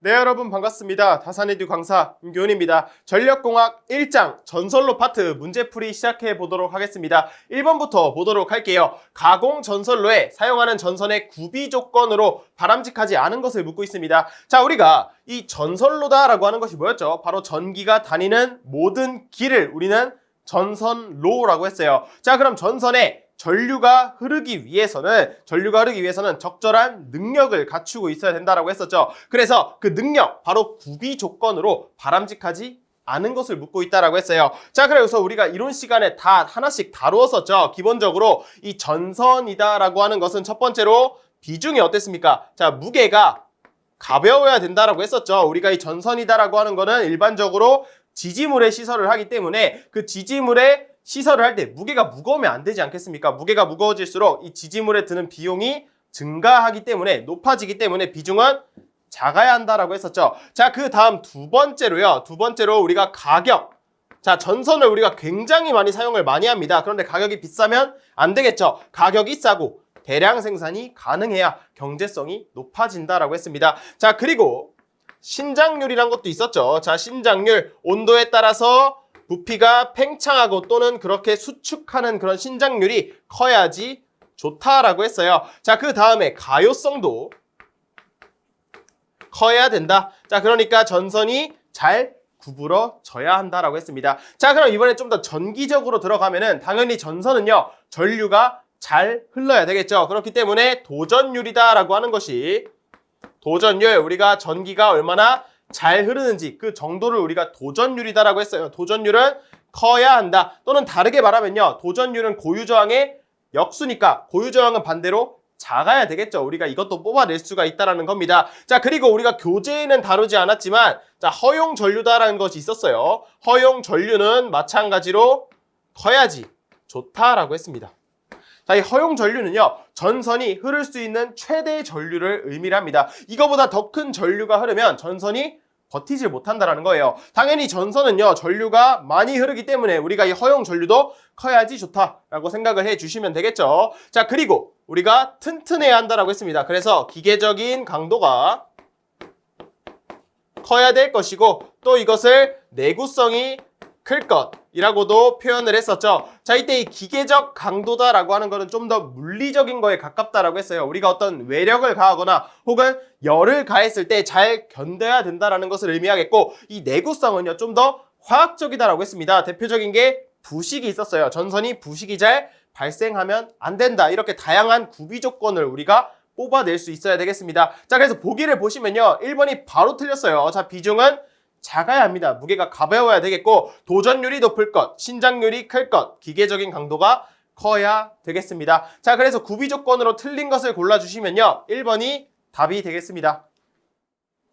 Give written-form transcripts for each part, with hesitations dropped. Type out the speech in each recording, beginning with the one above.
네, 여러분 반갑습니다. 다산에듀 강사 임교훈입니다. 전력공학 1장 전선로 파트 문제풀이 시작해 보도록 하겠습니다. 1번부터 보도록 할게요. 가공 전선로에 사용하는 전선의 구비 조건으로 바람직하지 않은 것을 묻고 있습니다. 자, 우리가 이 전선로다라고 하는 것이 뭐였죠? 바로 전기가 다니는 모든 길을 우리는 전선로라고 했어요. 자, 그럼 전선에 전류가 흐르기 위해서는 적절한 능력을 갖추고 있어야 된다라고 했었죠. 그래서 그 능력, 바로 구비 조건으로 바람직하지 않은 것을 묻고 있다라고 했어요. 자, 그래서 우리가 이론 시간에 다 하나씩 다루었었죠. 기본적으로 이 전선이다라고 하는 것은 첫 번째로 비중이 어땠습니까? 자, 무게가 가벼워야 된다라고 했었죠. 우리가 이 전선이다라고 하는 거는 일반적으로 지지물에 시설을 하기 때문에 그 지지물에 시설을 할 때 무게가 무거우면 안 되지 않겠습니까? 무게가 무거워질수록 이 지지물에 드는 비용이 증가하기 때문에 높아지기 때문에 비중은 작아야 한다라고 했었죠. 자, 그 다음 두 번째로 우리가 가격. 자, 전선을 우리가 굉장히 많이 사용을 많이 합니다. 그런데 가격이 비싸면 안 되겠죠. 가격이 싸고 대량 생산이 가능해야 경제성이 높아진다라고 했습니다. 자, 그리고 신장률이란 것도 있었죠. 자, 신장률, 온도에 따라서 부피가 팽창하고 또는 그렇게 수축하는 그런 신장률이 커야지 좋다라고 했어요. 자, 그 다음에 가요성도 커야 된다. 자, 그러니까 전선이 잘 구부러져야 한다라고 했습니다. 자, 그럼 이번에 좀 더 전기적으로 들어가면은 당연히 전선은요, 전류가 잘 흘러야 되겠죠. 그렇기 때문에 도전율이다라고 하는 것이 도전율, 우리가 전기가 얼마나 잘 흐르는지 그 정도를 우리가 도전율이다라고 했어요. 도전율은 커야 한다. 또는 다르게 말하면요, 도전율은 고유저항의 역수니까 고유저항은 반대로 작아야 되겠죠. 우리가 이것도 뽑아낼 수가 있다라는 겁니다. 자, 그리고 우리가 교재에는 다루지 않았지만, 자, 허용 전류다라는 것이 있었어요. 허용 전류는 마찬가지로 커야지 좋다라고 했습니다. 자, 이 허용 전류는요, 전선이 흐를 수 있는 최대 전류를 의미를 합니다. 이거보다 더 큰 전류가 흐르면 전선이 버티질 못한다라는 거예요. 당연히 전선은요, 전류가 많이 흐르기 때문에 우리가 이 허용 전류도 커야지 좋다라고 생각을 해주시면 되겠죠. 자, 그리고 우리가 튼튼해야 한다라고 했습니다. 그래서 기계적인 강도가 커야 될 것이고, 또 이것을 내구성이 클 것이라고도 표현을 했었죠. 자, 이때 이 기계적 강도다라고 하는 거는 좀 더 물리적인 거에 가깝다라고 했어요. 우리가 어떤 외력을 가하거나 혹은 열을 가했을 때 잘 견뎌야 된다라는 것을 의미하겠고, 이 내구성은요, 좀 더 화학적이다라고 했습니다. 대표적인 게 부식이 있었어요. 전선이 부식이 잘 발생하면 안 된다. 이렇게 다양한 구비 조건을 우리가 뽑아낼 수 있어야 되겠습니다. 자, 그래서 보기를 보시면요, 1번이 바로 틀렸어요. 자, 비중은 작아야 합니다. 무게가 가벼워야 되겠고, 도전율이 높을 것, 신장률이 클 것, 기계적인 강도가 커야 되겠습니다. 자, 그래서 구비 조건으로 틀린 것을 골라주시면요, 1번이 답이 되겠습니다.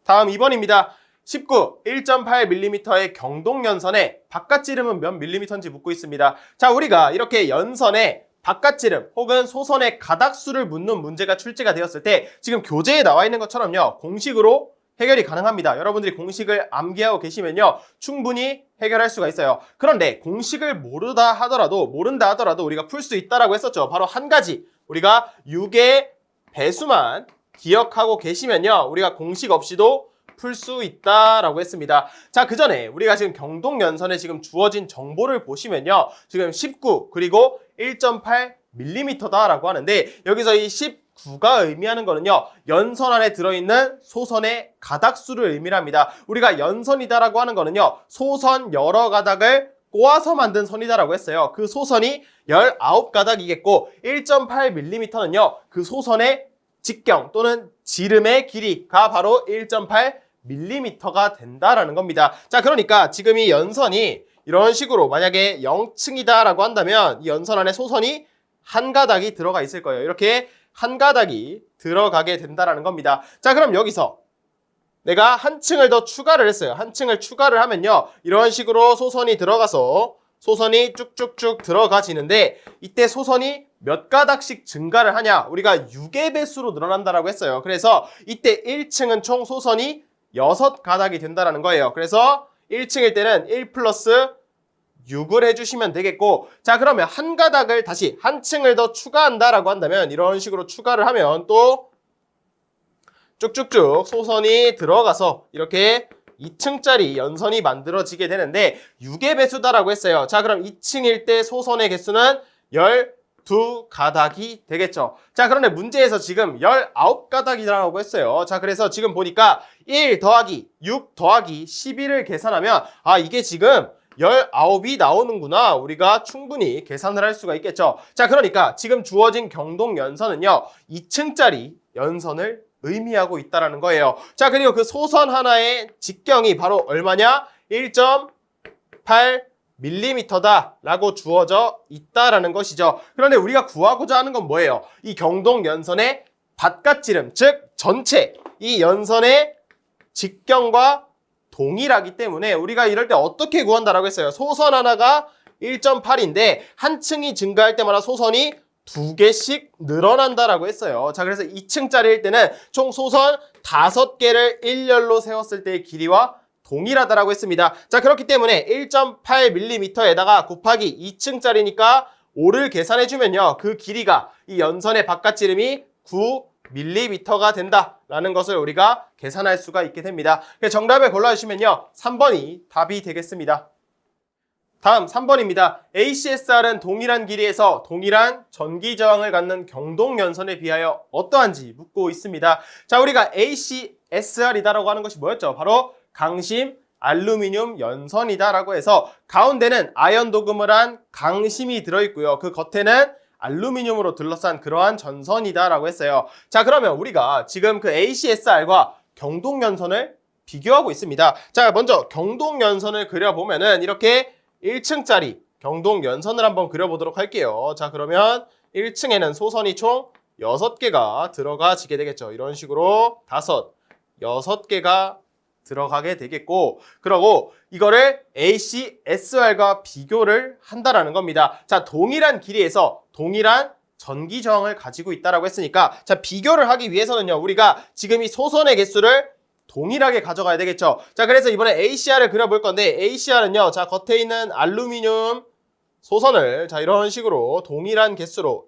다음 2번입니다. 19, 1.8mm의 경동연선에 바깥지름은 몇 밀리미터인지 묻고 있습니다. 자, 우리가 이렇게 연선에 바깥지름 혹은 소선의 가닥수를 묻는 문제가 출제가 되었을 때 지금 교재에 나와 있는 것처럼요, 공식으로 해결이 가능합니다. 여러분들이 공식을 암기하고 계시면요, 충분히 해결할 수가 있어요. 그런데 공식을 모른다 하더라도 우리가 풀 수 있다라고 했었죠. 바로 한 가지, 우리가 6의 배수만 기억하고 계시면요, 우리가 공식 없이도 풀 수 있다라고 했습니다. 자, 그 전에 우리가 지금 경동연선에 지금 주어진 정보를 보시면요, 지금 19 그리고 1.8mm다라고 하는데, 여기서 이 19가 의미하는 거는요, 연선 안에 들어있는 소선의 가닥수를 의미합니다. 우리가 연선이다라고 하는 거는요, 소선 여러 가닥을 꼬아서 만든 선이다라고 했어요. 그 소선이 19가닥이겠고, 1.8mm는요, 그 소선의 직경 또는 지름의 길이가 바로 1.8mm가 된다라는 겁니다. 자, 그러니까 지금 이 연선이 이런 식으로 만약에 0층이다라고 한다면 이 연선 안에 소선이 한 가닥이 들어가 있을 거예요. 이렇게 한 가닥이 들어가게 된다라는 겁니다. 자, 그럼 여기서 내가 한 층을 더 추가를 했어요. 한 층을 추가를 하면요, 이런 식으로 소선이 들어가서 소선이 쭉쭉쭉 들어가지는데, 이때 소선이 몇 가닥씩 증가를 하냐? 우리가 6의 배수로 늘어난다라고 했어요. 그래서 이때 1층은 총 소선이 6가닥이 된다라는 거예요. 그래서 1층일 때는 1 플러스 6을 해주시면 되겠고, 자, 그러면 한 가닥을 다시 한 층을 더 추가한다라고 한다면 이런 식으로 추가를 하면 또 쭉쭉쭉 소선이 들어가서 이렇게 2층짜리 연선이 만들어지게 되는데 6의 배수다라고 했어요. 자, 그럼 2층일 때 소선의 개수는 12가닥이 되겠죠. 자, 그런데 문제에서 지금 19가닥이라고 했어요. 자, 그래서 지금 보니까 1 더하기 6 더하기 11을 계산하면 이게 지금 19이 나오는구나. 우리가 충분히 계산을 할 수가 있겠죠. 자, 그러니까 지금 주어진 경동 연선은요. 2층짜리 연선을 의미하고 있다라는 거예요. 자, 그리고 그 소선 하나의 직경이 바로 얼마냐? 1.8mm 라고 주어져 있다라는 것이죠. 그런데 우리가 구하고자 하는 건 뭐예요? 이 경동 연선의 바깥지름, 즉 전체 이 연선의 직경과 동일하기 때문에 우리가 이럴 때 어떻게 구한다라고 했어요? 소선 하나가 1.8인데 한 층이 증가할 때마다 소선이 2개씩 늘어난다라고 했어요. 자, 그래서 2층짜리일 때는 총 소선 5개를 일렬로 세웠을 때의 길이와 동일하다라고 했습니다. 자, 그렇기 때문에 1.8mm에다가 곱하기 2층짜리니까 5를 계산해주면요. 그 길이가 이 연선의 바깥지름이 9mm가 된다라는 것을 우리가 계산할 수가 있게 됩니다. 정답을 골라주시면요. 3번이 답이 되겠습니다. 다음 3번입니다. ACSR은 동일한 길이에서 동일한 전기 저항을 갖는 경동 연선에 비하여 어떠한지 묻고 있습니다. 자, 우리가 ACSR이다라고 하는 것이 뭐였죠? 바로 강심 알루미늄 연선이다라고 해서 가운데는 아연 도금을 한 강심이 들어있고요. 그 겉에는 알루미늄으로 둘러싼 그러한 전선이다라고 했어요. 자, 그러면 우리가 지금 그 ACSR과 경동 연선을 비교하고 있습니다. 자, 먼저 경동 연선을 그려보면은 이렇게 1층짜리 경동 연선을 한번 그려보도록 할게요. 자, 그러면 1층에는 소선이 총 6개가 들어가지게 되겠죠. 이런 식으로 5, 6개가 들어가게 되겠고, 그러고 이거를 ACSR과 비교를 한다라는 겁니다. 자, 동일한 길이에서 동일한 전기 저항을 가지고 있다라고 했으니까, 자, 비교를 하기 위해서는요, 우리가 지금 이 소선의 개수를 동일하게 가져가야 되겠죠. 자, 그래서 이번에 ACR을 그려볼 건데, ACR은요, 자, 겉에 있는 알루미늄 소선을, 자, 이런 식으로 동일한 개수로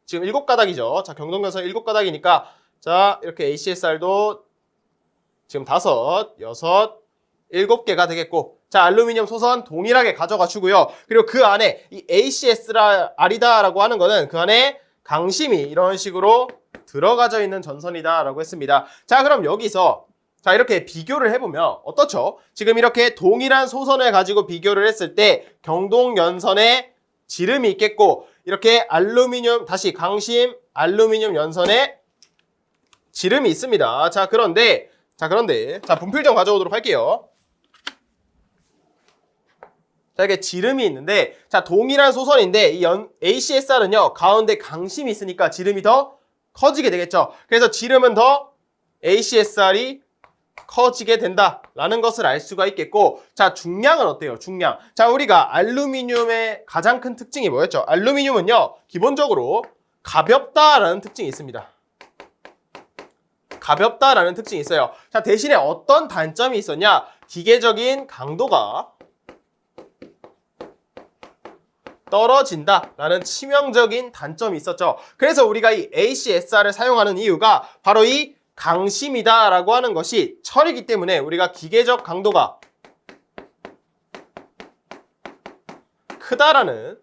지금 7가닥이죠. 자, 경동연선 7가닥이니까, 자, 이렇게 ACSR도 지금 5, 6, 7개가 되겠고, 자, 알루미늄 소선 동일하게 가져가 주고요. 그리고 그 안에 이 ACSR이다라고 하는 거는 그 안에 강심이 이런 식으로 들어가져 있는 전선이다라고 했습니다. 자, 그럼 여기서 자, 이렇게 비교를 해보면 어떻죠? 지금 이렇게 동일한 소선을 가지고 비교를 했을 때 경동 연선에 지름이 있겠고, 이렇게 알루미늄, 다시 강심 알루미늄 연선에 지름이 있습니다. 자, 그런데 분필 좀 가져오도록 할게요. 자, 이렇게 지름이 있는데, 자, 동일한 소선인데 이 ACSR은요, 가운데 강심이 있으니까 지름이 더 커지게 되겠죠. 그래서 지름은 더 ACSR이 커지게 된다라는 것을 알 수가 있겠고, 자, 중량은 어때요? 중량. 자, 우리가 알루미늄의 가장 큰 특징이 뭐였죠? 알루미늄은요, 기본적으로 가볍다라는 특징이 있습니다. 가볍다라는 특징이 있어요. 자, 대신에 어떤 단점이 있었냐? 기계적인 강도가 떨어진다라는 치명적인 단점이 있었죠. 그래서 우리가 이 ACSR을 사용하는 이유가 바로 이 강심이다라고 하는 것이 철이기 때문에 우리가 기계적 강도가 크다라는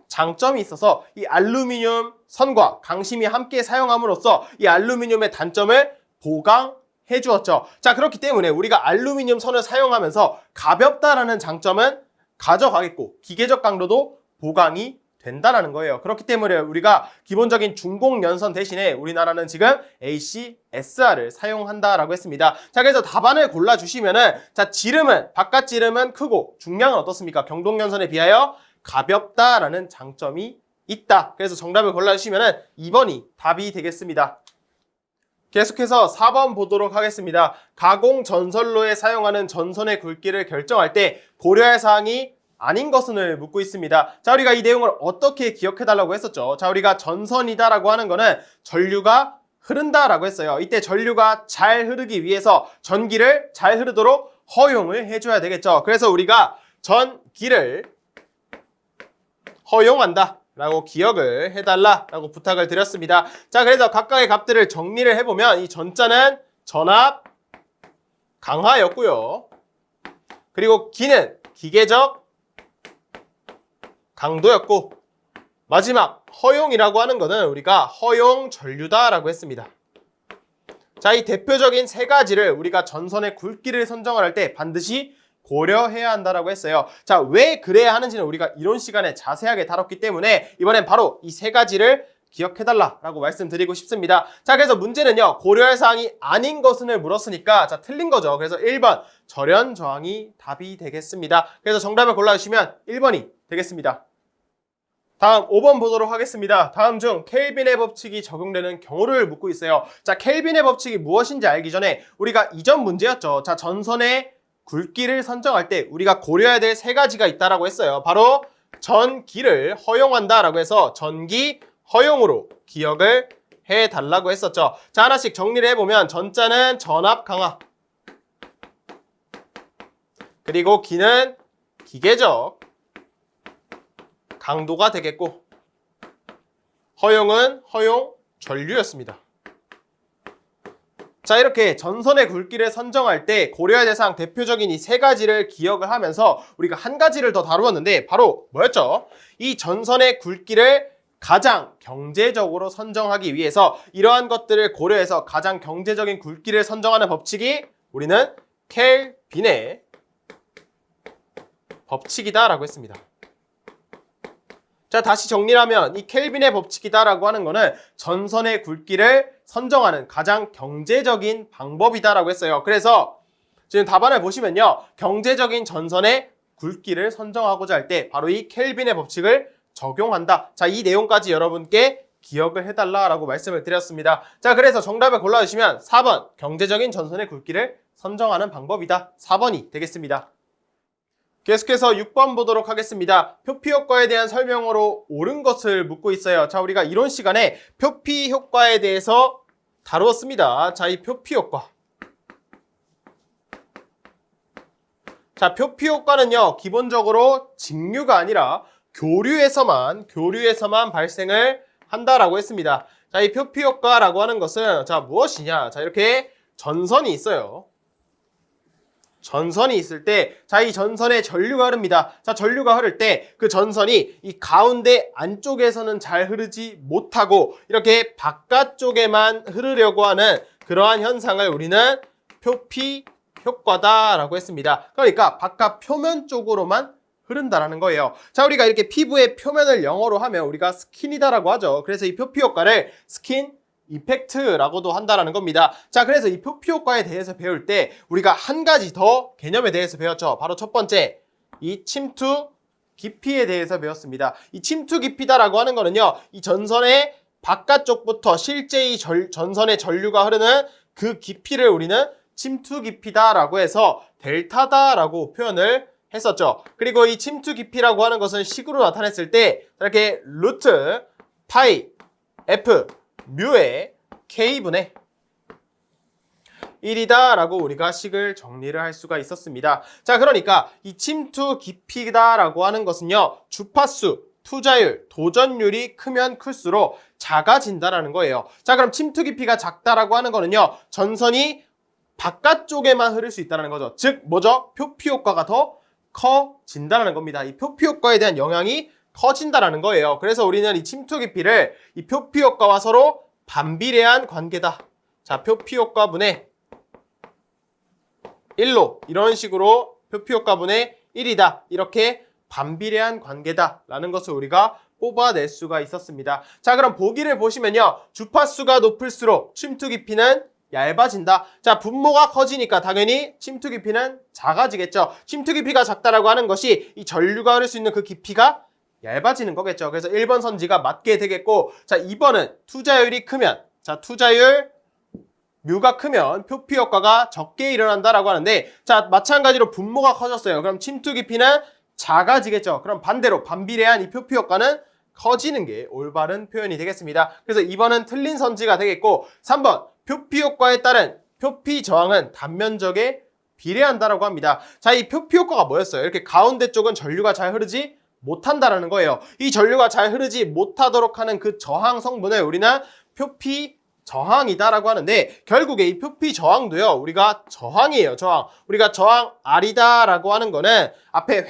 장점이 있어서 이 알루미늄 선과 강심이 함께 사용함으로써 이 알루미늄의 단점을 보강해 주었죠. 자, 그렇기 때문에 우리가 알루미늄 선을 사용하면서 가볍다라는 장점은 가져가겠고 기계적 강도도 보강이 된다라는 거예요. 그렇기 때문에 우리가 기본적인 중공 연선 대신에 우리나라는 지금 ACSR을 사용한다라고 했습니다. 자, 그래서 답안을 골라주시면은, 자, 바깥 지름은 크고 중량은 어떻습니까? 경동 연선에 비하여 가볍다라는 장점이 있다. 그래서 정답을 골라주시면은 2번이 답이 되겠습니다. 계속해서 4번 보도록 하겠습니다. 가공 전선로에 사용하는 전선의 굵기를 결정할 때 고려할 사항이 아닌 것은을 묻고 있습니다. 자, 우리가 이 내용을 어떻게 기억해달라고 했었죠? 자, 우리가 전선이다라고 하는 거는 전류가 흐른다라고 했어요. 이때 전류가 잘 흐르기 위해서 전기를 잘 흐르도록 허용을 해줘야 되겠죠. 그래서 우리가 전기를 허용한다 라고 기억을 해달라라고 부탁을 드렸습니다. 자, 그래서 각각의 값들을 정리를 해보면 이 전자는 전압 강하였고요. 그리고 기는 기계적 강도였고, 마지막 허용이라고 하는 거는 우리가 허용 전류다라고 했습니다. 자, 이 대표적인 세 가지를 우리가 전선의 굵기를 선정할 때 반드시 고려해야 한다라고 했어요. 자, 왜 그래야 하는지는 우리가 이론 시간에 자세하게 다뤘기 때문에 이번엔 바로 이 세 가지를 기억해달라라고 말씀드리고 싶습니다. 자, 그래서 문제는요, 고려할 사항이 아닌 것을 물었으니까 자, 틀린 거죠. 그래서 1번 절연 저항이 답이 되겠습니다. 그래서 정답을 골라주시면 1번이 되겠습니다. 다음 5번 보도록 하겠습니다. 다음 중 켈빈의 법칙이 적용되는 경우를 묻고 있어요. 자, 켈빈의 법칙이 무엇인지 알기 전에 우리가 이전 문제였죠. 자, 전선의 굵기를 선정할 때 우리가 고려해야 될 세 가지가 있다라고 했어요. 바로 전기를 허용한다라고 해서 전기 허용으로 기억을 해달라고 했었죠. 자, 하나씩 정리를 해보면 전자는 전압 강화, 그리고 기는 기계적 강도가 되겠고, 허용은 허용 전류였습니다. 자, 이렇게 전선의 굵기를 선정할 때 고려해야 될 사항 대표적인 이 세 가지를 기억을 하면서 우리가 한 가지를 더 다루었는데 바로 뭐였죠? 이 전선의 굵기를 가장 경제적으로 선정하기 위해서 이러한 것들을 고려해서 가장 경제적인 굵기를 선정하는 법칙이 우리는 켈빈의 법칙이다라고 했습니다. 자, 다시 정리하면 이 켈빈의 법칙이다라고 하는 거는 전선의 굵기를 선정하는 가장 경제적인 방법이다라고 했어요. 그래서 지금 답안을 보시면요, 경제적인 전선의 굵기를 선정하고자 할 때 바로 이 켈빈의 법칙을 적용한다. 자, 이 내용까지 여러분께 기억을 해달라라고 말씀을 드렸습니다. 자, 그래서 정답을 골라주시면 4번 경제적인 전선의 굵기를 선정하는 방법이다. 4번이 되겠습니다. 계속해서 6번 보도록 하겠습니다. 표피 효과에 대한 설명으로 옳은 것을 묻고 있어요. 자, 우리가 이론 시간에 표피 효과에 대해서 다루었습니다. 자, 이 표피 효과. 자, 표피 효과는요, 기본적으로 직류가 아니라 교류에서만 발생을 한다라고 했습니다. 자, 이 표피 효과라고 하는 것은 자, 무엇이냐? 자, 이렇게 전선이 있어요. 전선이 있을 때, 자, 이 전선에 전류가 흐릅니다. 자, 전류가 흐를 때 그 전선이 이 가운데 안쪽에서는 잘 흐르지 못하고 이렇게 바깥쪽에만 흐르려고 하는 그러한 현상을 우리는 표피 효과다라고 했습니다. 그러니까 바깥 표면 쪽으로만 흐른다라는 거예요. 자, 우리가 이렇게 피부의 표면을 영어로 하면 우리가 스킨이다라고 하죠. 그래서 이 표피 효과를 스킨 이펙트라고도 한다라는 겁니다. 자, 그래서 이 표피 효과에 대해서 배울 때 우리가 한 가지 더 개념에 대해서 배웠죠. 바로 첫 번째, 이 침투 깊이에 대해서 배웠습니다. 이 침투 깊이다라고 하는 거는요, 이 전선의 바깥쪽부터 실제 이 전선의 전류가 흐르는 그 깊이를 우리는 침투 깊이다라고 해서 델타다라고 표현을 했었죠. 그리고 이 침투 깊이라고 하는 것은 식으로 나타냈을 때 이렇게 루트 파이 F 뮤의 K분의 1이다 라고 우리가 식을 정리를 할 수가 있었습니다. 자, 그러니까 이 침투 깊이다 라고 하는 것은요, 주파수, 투자율, 도전율이 크면 클수록 작아진다라는 거예요. 자, 그럼 침투 깊이가 작다라고 하는 거는요, 전선이 바깥쪽에만 흐를 수 있다는 거죠. 즉 뭐죠? 표피 효과가 더 커진다는 겁니다. 이 표피 효과에 대한 영향이 커진다라는 거예요. 그래서 우리는 이 침투 깊이를 이 표피 효과와 서로 반비례한 관계다. 자, 표피 효과분의 1로 이런 식으로 표피 효과분의 1이다. 이렇게 반비례한 관계다라는 것을 우리가 뽑아낼 수가 있었습니다. 자, 그럼 보기를 보시면요, 주파수가 높을수록 침투 깊이는 얇아진다. 자, 분모가 커지니까 당연히 침투 깊이는 작아지겠죠. 침투 깊이가 작다라고 하는 것이 이 전류가 흐를 수 있는 그 깊이가 얇아지는 거겠죠. 그래서 1번 선지가 맞게 되겠고, 자, 2번은 투자율이 크면, 자, 투자율 뮤가 크면 표피 효과가 적게 일어난다라고 하는데, 자, 마찬가지로 분모가 커졌어요. 그럼 침투 깊이는 작아지겠죠. 그럼 반대로 반비례한 이 표피 효과는 커지는 게 올바른 표현이 되겠습니다. 그래서 2번은 틀린 선지가 되겠고, 3번 표피 효과에 따른 표피 저항은 단면적에 비례한다라고 합니다. 자, 이 표피 효과가 뭐였어요? 이렇게 가운데 쪽은 전류가 잘 흐르지 못한다라는 거예요. 이 전류가 잘 흐르지 못하도록 하는 그 저항 성분을 우리는 표피 저항이다라고 하는데, 결국에 이 표피 저항도요, 우리가 저항이에요. 저항. 우리가 저항 R이다라고 하는 거는 앞에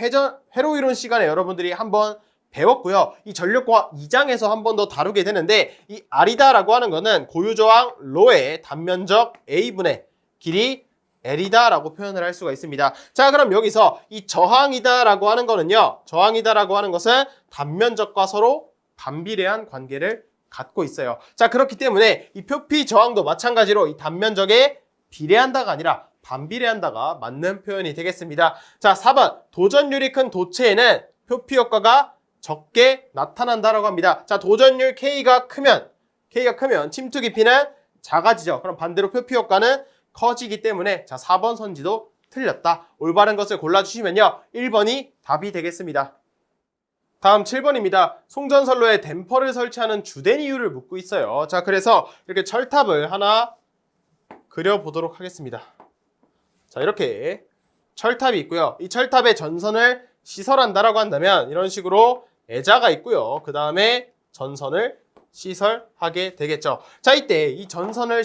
회로 이론 시간에 여러분들이 한번 배웠고요. 이 전력공학 2장에서 한 번 더 다루게 되는데, 이 R이다라고 하는 거는 고유저항 로의 단면적 A분의 길이 L이다라고 표현을 할 수가 있습니다. 자, 그럼 여기서 이 저항이다라고 하는 거는요, 저항이다라고 하는 것은 단면적과 서로 반비례한 관계를 갖고 있어요. 자, 그렇기 때문에 이 표피 저항도 마찬가지로 이 단면적에 비례한다가 아니라 반비례한다가 맞는 표현이 되겠습니다. 자, 4번 도전율이 큰 도체에는 표피 효과가 적게 나타난다라고 합니다. 자, 도전율 K가 크면 침투 깊이는 작아지죠. 그럼 반대로 표피 효과는 커지기 때문에, 자, 4번 선지도 틀렸다. 올바른 것을 골라주시면요, 1번이 답이 되겠습니다. 다음 7번입니다. 송전선로에 댐퍼를 설치하는 주된 이유를 묻고 있어요. 자, 그래서 이렇게 철탑을 하나 그려보도록 하겠습니다. 자, 이렇게 철탑이 있고요. 이 철탑에 전선을 시설한다라고 한다면 이런 식으로 애자가 있고요. 그 다음에 전선을 시설하게 되겠죠. 자, 이때 이 전선을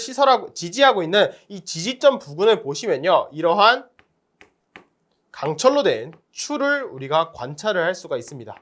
지지하고 있는 이 지지점 부근을 보시면요, 이러한 강철로 된 추를 우리가 관찰을 할 수가 있습니다.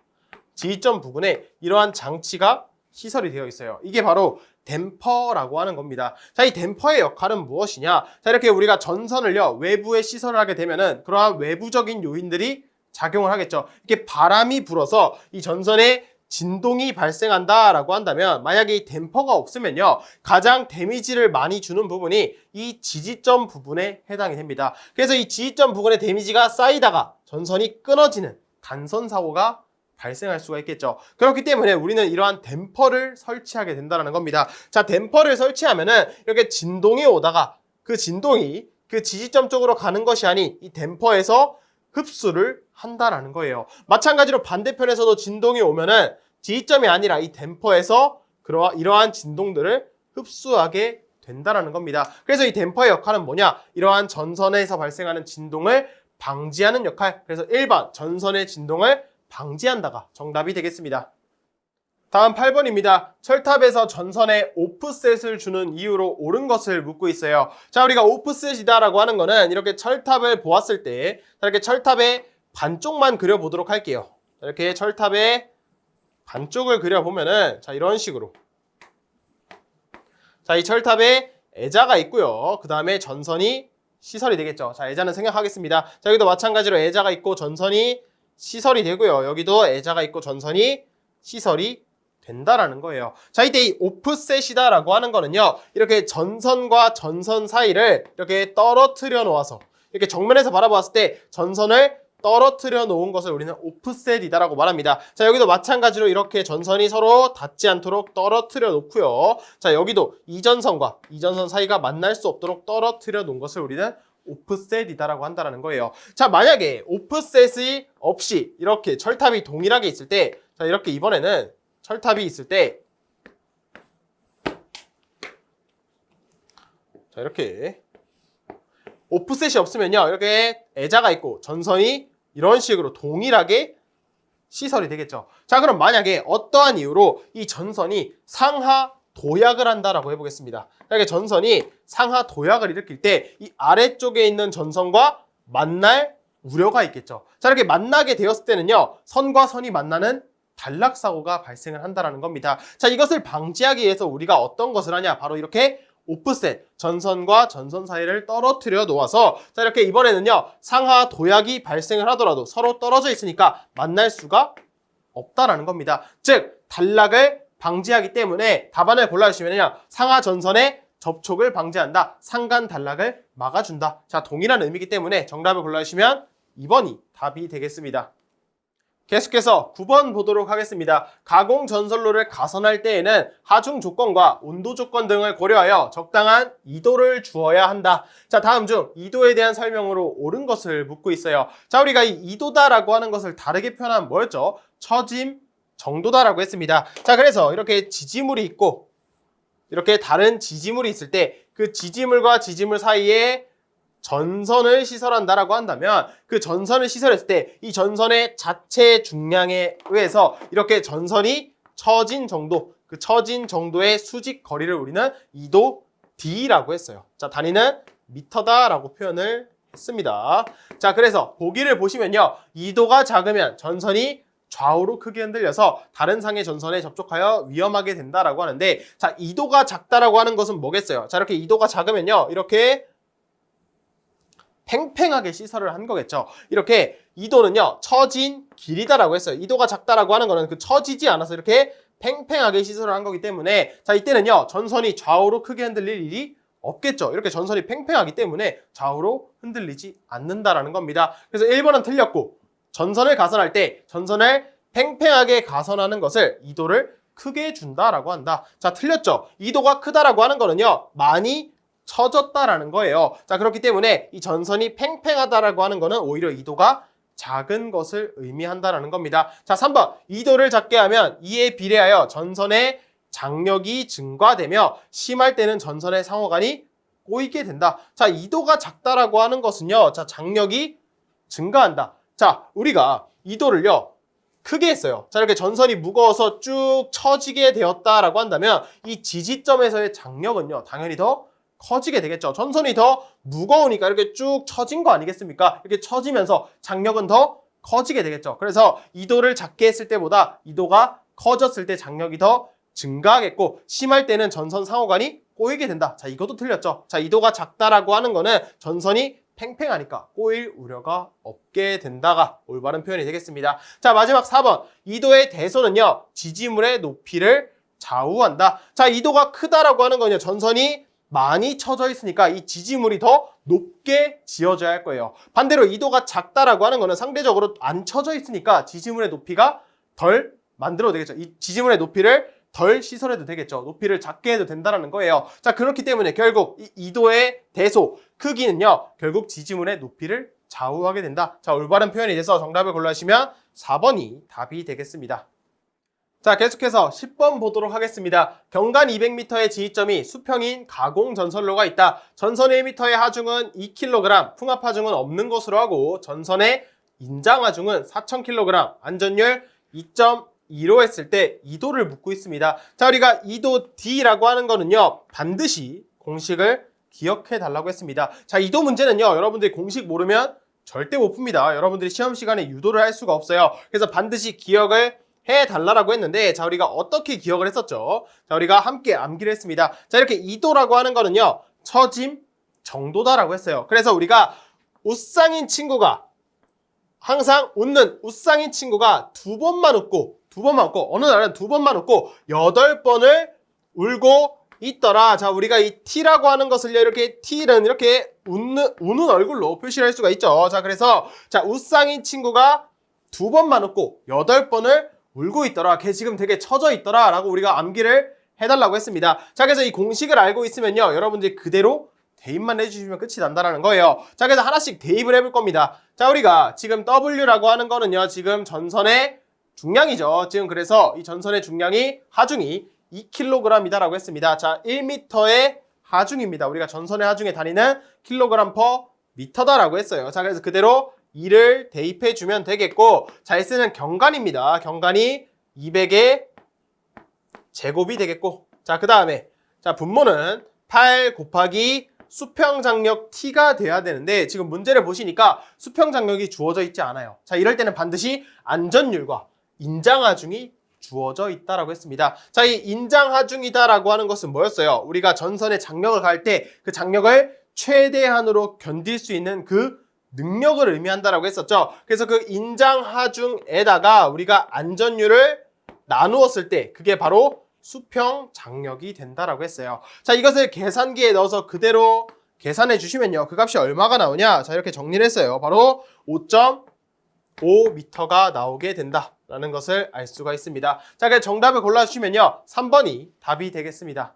지지점 부근에 이러한 장치가 시설이 되어 있어요. 이게 바로 댐퍼라고 하는 겁니다. 자, 이 댐퍼의 역할은 무엇이냐? 자, 이렇게 우리가 전선을요, 외부에 시설을 하게 되면은 그러한 외부적인 요인들이 작용을 하겠죠. 이렇게 바람이 불어서 이 전선에 진동이 발생한다라고 한다면, 만약에 이 댐퍼가 없으면요, 가장 데미지를 많이 주는 부분이 이 지지점 부분에 해당이 됩니다. 그래서 이 지지점 부분에 데미지가 쌓이다가 전선이 끊어지는 단선 사고가 발생할 수가 있겠죠. 그렇기 때문에 우리는 이러한 댐퍼를 설치하게 된다는 겁니다. 자, 댐퍼를 설치하면은 이렇게 진동이 오다가 그 진동이 그 지지점 쪽으로 가는 것이 아닌 이 댐퍼에서 흡수를 한다라는 거예요. 마찬가지로 반대편에서도 진동이 오면은 지지점이 아니라 이 댐퍼에서 이러한 진동들을 흡수하게 된다라는 겁니다. 그래서 이 댐퍼의 역할은 뭐냐? 이러한 전선에서 발생하는 진동을 방지하는 역할. 그래서 1번 전선의 진동을 방지한다가 정답이 되겠습니다. 다음 8번입니다. 철탑에서 전선에 오프셋을 주는 이유로 옳은 것을 묻고 있어요. 자, 우리가 오프셋이다라고 하는 거는 이렇게 철탑을 보았을 때 이렇게 철탑의 반쪽만 그려보도록 할게요. 이렇게 철탑의 반쪽을 그려보면은, 자, 이런 식으로, 자, 이 철탑에 애자가 있고요. 그 다음에 전선이 시설이 되겠죠. 자, 애자는 생략하겠습니다. 자, 여기도 마찬가지로 애자가 있고 전선이 시설이 되고요. 여기도 애자가 있고 전선이 시설이 된다라는 거예요. 자, 이때 이 오프셋이다라고 하는 거는요, 이렇게 전선과 전선 사이를 이렇게 떨어뜨려 놓아서, 이렇게 정면에서 바라보았을 때 전선을 떨어뜨려 놓은 것을 우리는 오프셋이다라고 말합니다. 자, 여기도 마찬가지로 이렇게 전선이 서로 닿지 않도록 떨어뜨려 놓고요. 자, 여기도 이 전선과 이 전선 사이가 만날 수 없도록 떨어뜨려 놓은 것을 우리는 오프셋이다라고 한다는 거예요. 자, 만약에 오프셋이 없이 이렇게 철탑이 동일하게 있을 때, 자, 이렇게 이번에는 철탑이 있을 때, 자, 이렇게 오프셋이 없으면요, 이렇게 애자가 있고 전선이 이런 식으로 동일하게 시설이 되겠죠. 자, 그럼 만약에 어떠한 이유로 이 전선이 상하 도약을 한다라고 해보겠습니다. 이렇게 전선이 상하 도약을 일으킬 때 이 아래쪽에 있는 전선과 만날 우려가 있겠죠. 자, 이렇게 만나게 되었을 때는요, 선과 선이 만나는 단락사고가 발생을 한다는 겁니다. 자, 이것을 방지하기 위해서 우리가 어떤 것을 하냐? 바로 이렇게 오프셋, 전선과 전선 사이를 떨어뜨려 놓아서, 자, 이렇게 이번에는요, 상하 도약이 발생을 하더라도 서로 떨어져 있으니까 만날 수가 없다라는 겁니다. 즉, 단락을 방지하기 때문에 답안을 골라주시면요, 상하 전선의 접촉을 방지한다, 상간 단락을 막아준다. 자, 동일한 의미이기 때문에 정답을 골라주시면 2번이 답이 되겠습니다. 계속해서 9번 보도록 하겠습니다. 가공 전선로를 가선할 때에는 하중 조건과 온도 조건 등을 고려하여 적당한 이도를 주어야 한다. 자, 다음 중 이도에 대한 설명으로 옳은 것을 묻고 있어요. 자, 우리가 이 이도다라고 하는 것을 다르게 표현하면 뭐였죠? 처짐 정도다라고 했습니다. 자, 그래서 이렇게 지지물이 있고 이렇게 다른 지지물이 있을 때 그 지지물과 지지물 사이에 전선을 시설한다라고 한다면 그 전선을 시설했을 때 이 전선의 자체 중량에 의해서 이렇게 전선이 처진 정도, 그 처진 정도의 수직 거리를 우리는 이도 D라고 했어요. 자, 단위는 미터다라고 표현을 했습니다. 자, 그래서 보기를 보시면요. 이도가 작으면 전선이 좌우로 크게 흔들려서 다른 상의 전선에 접촉하여 위험하게 된다라고 하는데, 자, 이도가 작다라고 하는 것은 뭐겠어요? 자, 이렇게 이도가 작으면요. 이렇게 팽팽하게 시설을 한 거겠죠. 이렇게 이도는요. 처진 길이다라고 했어요. 이도가 작다라고 하는 거는 그 처지지 않아서 이렇게 팽팽하게 시설을 한 거기 때문에, 자, 이때는요. 전선이 좌우로 크게 흔들릴 일이 없겠죠. 이렇게 전선이 팽팽하기 때문에 좌우로 흔들리지 않는다라는 겁니다. 그래서 1번은 틀렸고, 전선을 가선할 때 전선을 팽팽하게 가선하는 것을 이도를 크게 준다라고 한다. 자, 틀렸죠. 이도가 크다라고 하는 거는요. 많이 처졌다라는 거예요. 자, 그렇기 때문에 이 전선이 팽팽하다라고 하는 거는 오히려 이도가 작은 것을 의미한다라는 겁니다. 자, 3번. 이도를 작게 하면 이에 비례하여 전선의 장력이 증가되며 심할 때는 전선의 상호간이 꼬이게 된다. 자, 이도가 작다라고 하는 것은요. 자, 장력이 증가한다. 자, 우리가 이도를요. 크게 했어요. 자, 이렇게 전선이 무거워서 쭉 처지게 되었다라고 한다면 이 지지점에서의 장력은요. 당연히 더 커지게 되겠죠. 전선이 더 무거우니까 이렇게 쭉 처진 거 아니겠습니까? 이렇게 처지면서 장력은 더 커지게 되겠죠. 그래서 이도를 작게 했을 때보다 이도가 커졌을 때 장력이 더 증가하겠고, 심할 때는 전선 상호간이 꼬이게 된다. 자, 이것도 틀렸죠. 자, 이도가 작다라고 하는 거는 전선이 팽팽하니까 꼬일 우려가 없게 된다가 올바른 표현이 되겠습니다. 자, 마지막 4번. 이도의 대소는요. 지지물의 높이를 좌우한다. 자, 이도가 크다라고 하는 거는요. 전선이 많이 쳐져 있으니까 이 지지물이 더 높게 지어져야 할 거예요. 반대로 이도가 작다라고 하는 거는 상대적으로 안 쳐져 있으니까 지지물의 높이가 덜 만들어도 되겠죠. 이 지지물의 높이를 덜 시설해도 되겠죠. 높이를 작게 해도 된다는 거예요. 자, 그렇기 때문에 결국 이 이도의 대소, 크기는요. 결국 지지물의 높이를 좌우하게 된다. 자, 올바른 표현이 돼서 정답을 골라주시면 4번이 답이 되겠습니다. 자, 계속해서 10번 보도록 하겠습니다. 경간 200m의 지지점이 수평인 가공 전선로가 있다. 전선의 1m의 하중은 2kg, 풍합 하중은 없는 것으로 하고 전선의 인장 하중은 4000kg, 안전율 2.2로 했을 때 이도를 묻고 있습니다. 자, 우리가 이도 D라고 하는 거는요. 반드시 공식을 기억해 달라고 했습니다. 자, 이도 문제는요. 여러분들이 공식 모르면 절대 못 풉니다. 여러분들이 시험 시간에 유도를 할 수가 없어요. 그래서 반드시 기억을 해달라고 했는데, 자, 우리가 어떻게 기억을 했었죠? 자, 우리가 함께 암기를 했습니다. 자, 이렇게 이도라고 하는 거는요, 처짐 정도다라고 했어요. 그래서 우리가 웃상인 친구가, 항상 웃는 웃상인 친구가 두 번만 웃고, 어느 날은 두 번만 웃고, 8번을 울고 있더라. 자, 우리가 이 T라고 하는 것을요, 이렇게 T는 이렇게 우는 얼굴로 표시를 할 수가 있죠. 자, 그래서, 자, 웃상인 친구가 두 번만 웃고, 8번을 울고 있더라. 걔 지금 되게 처져 있더라. 라고 우리가 암기를 해달라고 했습니다. 자, 그래서 이 공식을 알고 있으면요. 여러분들이 그대로 대입만 해주시면 끝이 난다라는 거예요. 자, 그래서 하나씩 대입을 해볼 겁니다. 자, 우리가 지금 W라고 하는 거는요. 지금 전선의 중량이죠. 지금 그래서 이 전선의 중량이 하중이 2kg이다라고 했습니다. 자, 1m의 하중입니다. 우리가 전선의 하중의 단위는 kg/m다라고 했어요. 자, 그래서 그대로 2를 대입해 주면 되겠고, 자, S는 경간입니다. 경간이 200의 제곱이 되겠고, 자, 그 다음에, 자, 분모는 8 곱하기 수평장력 T가 돼야 되는데, 지금 문제를 보시니까 수평장력이 주어져 있지 않아요. 자, 이럴 때는 반드시 안전율과 인장하중이 주어져 있다라고 했습니다. 자, 이 인장하중이다라고 하는 것은 뭐였어요? 우리가 전선의 장력을 가할 때 그 장력을 최대한으로 견딜 수 있는 그 능력을 의미한다라고 했었죠. 그래서 그 인장하중에다가 우리가 안전율을 나누었을 때 그게 바로 수평 장력이 된다라고 했어요. 자, 이것을 계산기에 넣어서 그대로 계산해 주시면요. 그 값이 얼마가 나오냐? 자, 이렇게 정리를 했어요. 바로 5.5m가 나오게 된다라는 것을 알 수가 있습니다. 자, 그래서 정답을 골라주시면요. 3번이 답이 되겠습니다.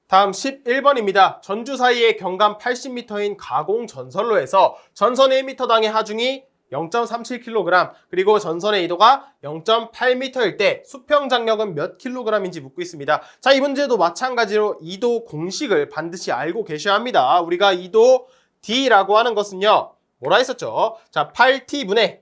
다음 11번입니다. 전주 사이의 경감 80m인 가공 전선로에서 전선의 1m당의 하중이 0.37kg, 그리고 전선의 이도가 0.8m일 때 수평 장력은 몇 kg인지 묻고 있습니다. 자, 이 문제도 마찬가지로 이도 공식을 반드시 알고 계셔야 합니다. 우리가 이도 D라고 하는 것은요. 뭐라 했었죠? 자, 8T분의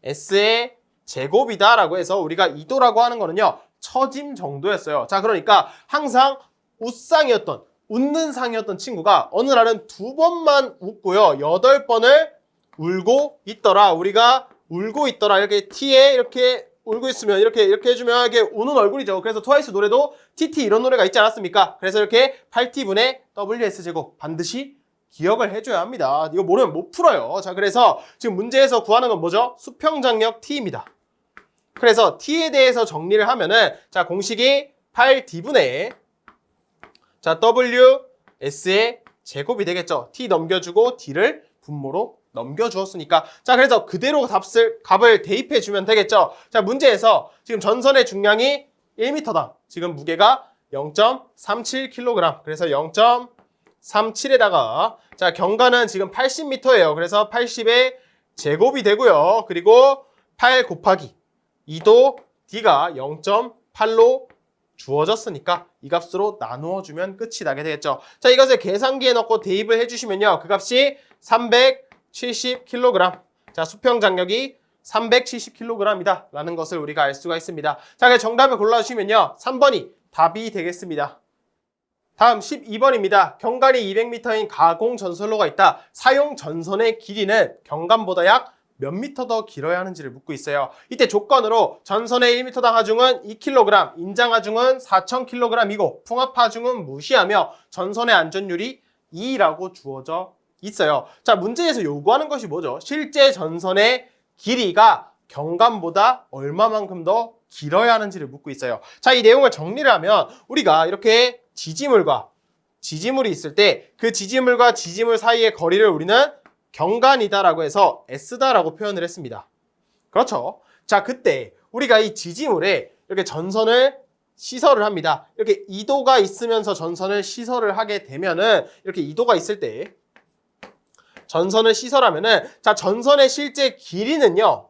WS의 제곱이다 라고 해서 우리가 2도라고 하는 거는요. 처짐 정도였어요. 자, 그러니까 항상 웃상이었던 웃는 상이었던 친구가 어느 날은 2번만 웃고요. 8번을 울고 있더라. 우리가 울고 있더라. 이렇게 T에 이렇게 울고 있으면 이렇게 해주면 이게 우는 얼굴이죠. 그래서 트와이스 노래도 TT 이런 노래가 있지 않았습니까? 그래서 이렇게 8T분의 WS제곱 반드시 기억을 해줘야 합니다. 이거 모르면 못 풀어요. 자, 그래서 지금 문제에서 구하는 건 뭐죠? 수평장력 T입니다. 그래서 T에 대해서 정리를 하면은 자, 공식이 8D분의 자, WS의 제곱이 되겠죠. T 넘겨주고 D를 분모로 넘겨주었으니까. 자, 그래서 그대로 값을 대입해주면 되겠죠. 자, 문제에서 지금 전선의 중량이 1m당, 지금 무게가 0.37kg. 그래서 0.37에다가, 자, 경과는 지금 80m예요. 그래서 80의 제곱이 되고요. 그리고 8 곱하기 2도 D가 0.8로 주어졌으니까 이 값으로 나누어 주면 끝이 나게 되겠죠. 자, 이것을 계산기에 넣고 대입을 해주시면요. 그 값이 370kg. 자, 수평 장력이 370kg이다 라는 것을 우리가 알 수가 있습니다. 자, 그래서 정답을 골라주시면요. 3번이 답이 되겠습니다. 다음 12번입니다. 경관이 200m인 가공 전선로가 있다. 사용 전선의 길이는 경관보다 약 몇 미터 더 길어야 하는지를 묻고 있어요. 이때 조건으로 전선의 1m당 하중은 2kg, 인장 하중은 4000kg이고 풍압 하중은 무시하며 전선의 안전율이 2라고 주어져 있어요. 자, 문제에서 요구하는 것이 뭐죠? 실제 전선의 길이가 경관보다 얼마만큼 더 길어야 하는지를 묻고 있어요. 자, 이 내용을 정리를 하면 우리가 이렇게 지지물과 지지물이 있을 때 그 지지물과 지지물 사이의 거리를 우리는 경관이다라고 해서 S다라고 표현을 했습니다. 그렇죠? 자, 그때 우리가 이 지지물에 이렇게 전선을 시설을 합니다. 이렇게 2도가 있으면서 전선을 시설을 하게 되면은 이렇게 2도가 있을 때 전선을 시설하면은 자, 전선의 실제 길이는요.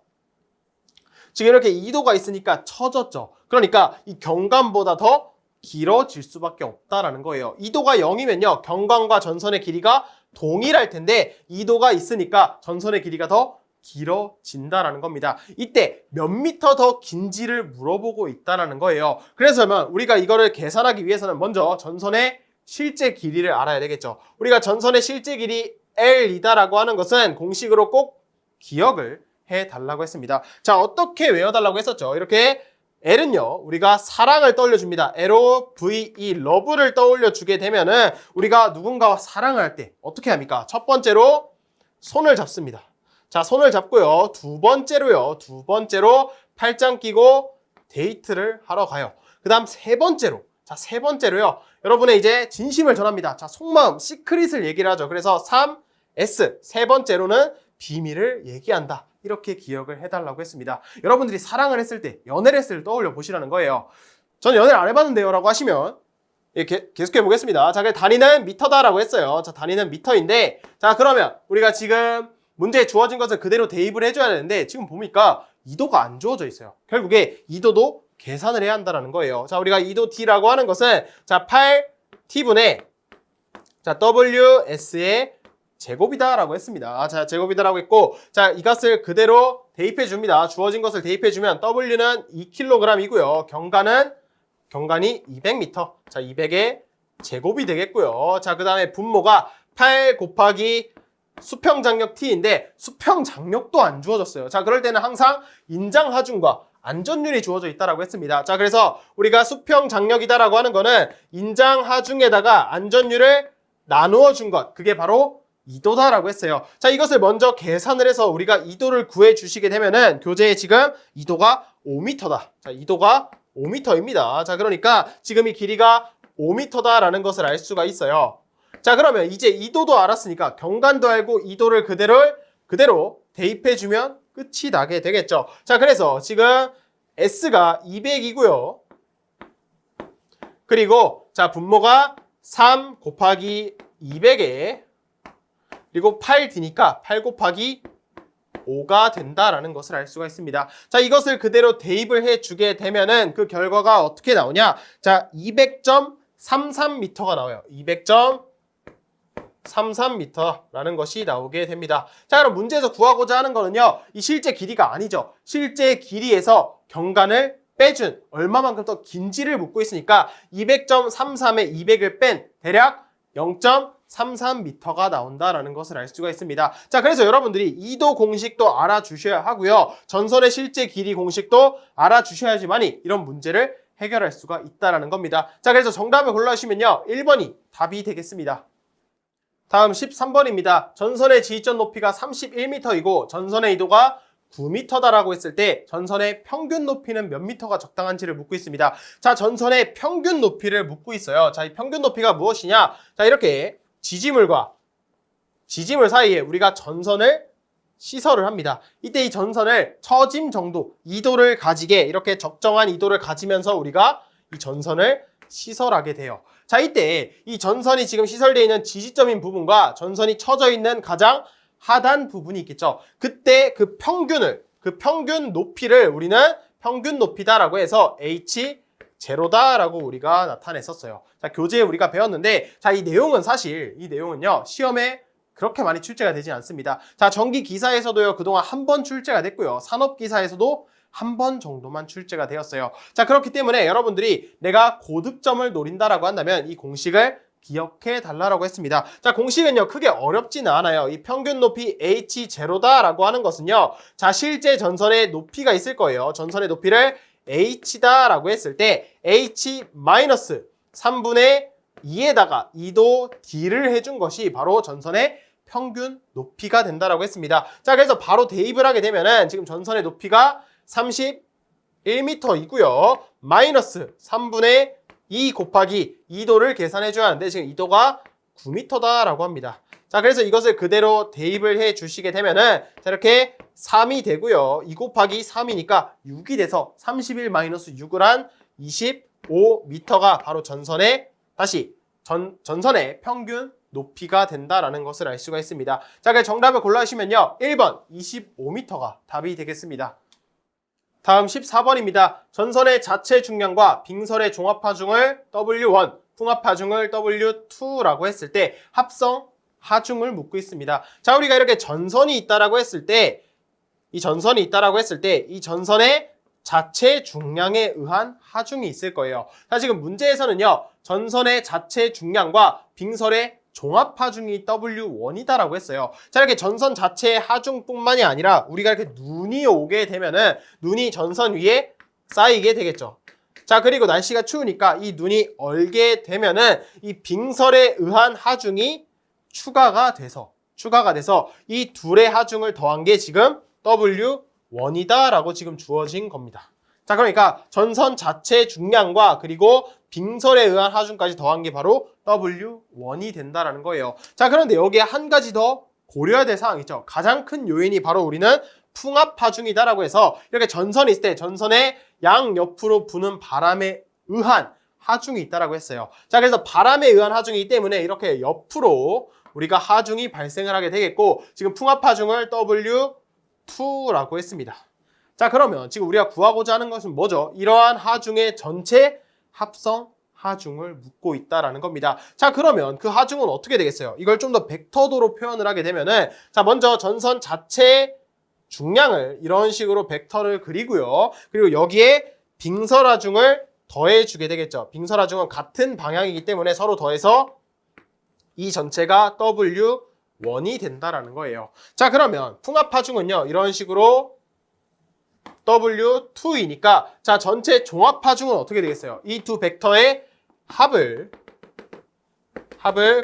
지금 이렇게 2도가 있으니까 처졌죠. 그러니까 이 경관보다 더 길어질 수밖에 없다라는 거예요. 2도가 0이면요. 경관과 전선의 길이가 동일할 텐데 2도가 있으니까 전선의 길이가 더 길어진다라는 겁니다. 이때 몇 미터 더 긴지를 물어보고 있다라는 거예요. 그래서 우리가 이거를 계산하기 위해서는 먼저 전선의 실제 길이를 알아야 되겠죠. 우리가 전선의 실제 길이 L이다라고 하는 것은 공식으로 꼭 기억을 해달라고 했습니다. 자, 어떻게 외워달라고 했었죠? 이렇게 L은요, 우리가 사랑을 떠올려줍니다. LOVE, 러브를 떠올려주게 되면은 우리가 누군가와 사랑을 할 때 어떻게 합니까? 첫 번째로 손을 잡습니다. 자, 손을 잡고요. 두 번째로 팔짱 끼고 데이트를 하러 가요. 그 다음 세 번째로요. 여러분의 이제 진심을 전합니다. 자, 속마음, 시크릿을 얘기를 하죠. 그래서 3S, 세 번째로는 비밀을 얘기한다. 이렇게 기억을 해달라고 했습니다. 여러분들이 사랑을 했을 때, 연애를 했을 때 떠올려 보시라는 거예요. 저는 연애를 안 해봤는데요 라고 하시면 계속해 보겠습니다. 자, 단위는 미터다라고 했어요. 자, 단위는 미터인데 자, 그러면 우리가 지금 문제에 주어진 것을 그대로 대입을 해줘야 되는데 지금 보니까 2도가 안 주어져 있어요. 결국에 2도도 계산을 해야 한다는 거예요. 자, 우리가 2도 T라고 하는 것은 자, 8T분의 자, WS의 제곱이다라고 했습니다. 자, 제곱이다라고 했고, 자, 이 값을 그대로 대입해 줍니다. 주어진 것을 대입해 주면 W는 2kg이고요. 경관이 200m. 자, 200의 제곱이 되겠고요. 자, 그 다음에 분모가 8 곱하기 수평장력 T인데 수평장력도 안 주어졌어요. 자, 그럴 때는 항상 인장하중과 안전율이 주어져 있다라고 했습니다. 자, 그래서 우리가 수평장력이다라고 하는 거는 인장하중에다가 안전율을 나누어 준 것, 그게 바로 2도다라고 했어요. 자, 이것을 먼저 계산을 해서 우리가 2도를 구해 주시게 되면은 교재에 지금 2도가 5m다. 자, 2도가 5m입니다. 자, 그러니까 지금 이 길이가 5m다라는 것을 알 수가 있어요. 자, 그러면 이제 2도도 알았으니까 경관도 알고 2도를 그대로 대입해 주면 끝이 나게 되겠죠. 자, 그래서 지금 S가 200이고요. 그리고 자, 분모가 3 곱하기 200에 그리고 8D니까 8 곱하기 5가 된다라는 것을 알 수가 있습니다. 자, 이것을 그대로 대입을 해주게 되면은 그 결과가 어떻게 나오냐? 자, 200.33m가 나와요. 200.33m라는 것이 나오게 됩니다. 자, 그럼 문제에서 구하고자 하는 거는요. 이 실제 길이가 아니죠. 실제 길이에서 경관을 빼준 얼마만큼 더 긴지를 묻고 있으니까 200.33에 200을 뺀 대략 0.33m가 나온다라는 것을 알 수가 있습니다. 자, 그래서 여러분들이 이도 공식도 알아주셔야 하고요. 전선의 실제 길이 공식도 알아주셔야지만이 이런 문제를 해결할 수가 있다라는 겁니다. 자, 그래서 정답을 골라주시면요. 1번이 답이 되겠습니다. 다음 13번입니다. 전선의 지지점 높이가 31m이고 전선의 이도가 9m다라고 했을 때 전선의 평균 높이는 몇 미터가 적당한지를 묻고 있습니다. 자, 전선의 평균 높이를 묻고 있어요. 자, 이 평균 높이가 무엇이냐? 자, 이렇게 지지물과 지지물 사이에 우리가 전선을 시설을 합니다. 이때 이 전선을 처짐 정도, 이도를 가지게 이렇게 적정한 이도를 가지면서 우리가 이 전선을 시설하게 돼요. 자, 이때 이 전선이 지금 시설되어 있는 지지점인 부분과 전선이 쳐져 있는 가장 하단 부분이 있겠죠. 그때 그 평균 높이를 우리는 평균 높이다라고 해서 H0다라고 우리가 나타냈었어요. 자, 교재에 우리가 배웠는데, 자, 이 내용은요, 시험에 그렇게 많이 출제가 되지 않습니다. 자, 전기 기사에서도요, 그동안 한 번 출제가 됐고요. 산업 기사에서도 한 번 정도만 출제가 되었어요. 자, 그렇기 때문에 여러분들이 내가 고득점을 노린다라고 한다면 이 공식을 기억해 달라고 했습니다. 자, 공식은요, 크게 어렵지는 않아요. 이 평균 높이 H0다라고 하는 것은요, 자, 실제 전선의 높이가 있을 거예요. 전선의 높이를 H다라고 했을 때 H-3분의 2에다가 2도 D를 해준 것이 바로 전선의 평균 높이가 된다라고 했습니다. 자, 그래서 바로 대입을 하게 되면은 지금 전선의 높이가 31m이고요. 마이너스 3분의 2 곱하기 2도를 계산해줘야 하는데 지금 2도가 9m다라고 합니다. 자, 그래서 이것을 그대로 대입을 해 주시게 되면은 자, 이렇게 3이 되고요. 2 곱하기 3이니까 6이 돼서 31 마이너스 6을 한 25m가 바로 전선의 전선의 평균 높이가 된다라는 것을 알 수가 있습니다. 자, 그래서 정답을 골라주시면요. 1번 25m가 답이 되겠습니다. 다음 14번입니다. 전선의 자체 중량과 빙설의 종합 하중을 W1, 풍합 하중을 W2라고 했을 때 합성 하중을 묻고 있습니다. 자, 우리가 이렇게 전선이 있다라고 했을 때 이 전선의 자체 중량에 의한 하중이 있을 거예요. 자, 지금 문제에서는요. 전선의 자체 중량과 빙설의 종합 하중이 W1이다라고 했어요. 자, 이렇게 전선 자체의 하중뿐만이 아니라 우리가 이렇게 눈이 오게 되면은 눈이 전선 위에 쌓이게 되겠죠. 자, 그리고 날씨가 추우니까 이 눈이 얼게 되면은 이 빙설에 의한 하중이 추가가 돼서 이 둘의 하중을 더한 게 지금 W1이다라고 지금 주어진 겁니다. 자, 그러니까 전선 자체 중량과 그리고 빙설에 의한 하중까지 더한 게 바로 W1이 된다라는 거예요. 자, 그런데 여기에 한 가지 더 고려해야 될 사항이 있죠. 가장 큰 요인이 바로 우리는 풍합 하중이다라고 해서 이렇게 전선이 있을 때 전선의 양옆으로 부는 바람에 의한 하중이 있다라고 했어요. 자, 그래서 바람에 의한 하중이기 때문에 이렇게 옆으로 우리가 하중이 발생을 하게 되겠고 지금 풍합 하중을 W2라고 했습니다. 자, 그러면 지금 우리가 구하고자 하는 것은 뭐죠? 이러한 하중의 전체 합성 하중을 묻고 있다라는 겁니다. 자, 그러면 그 하중은 어떻게 되겠어요? 이걸 좀 더 벡터도로 표현을 하게 되면은 자, 먼저 전선 자체 중량을 이런 식으로 벡터를 그리고요. 그리고 여기에 빙설 하중을 더해주게 되겠죠. 빙설 하중은 같은 방향이기 때문에 서로 더해서 이 전체가 W1이 된다라는 거예요. 자, 그러면 풍합 하중은요. 이런 식으로 W2이니까 자, 전체 종합 하중은 어떻게 되겠어요? 이 두 벡터의 합을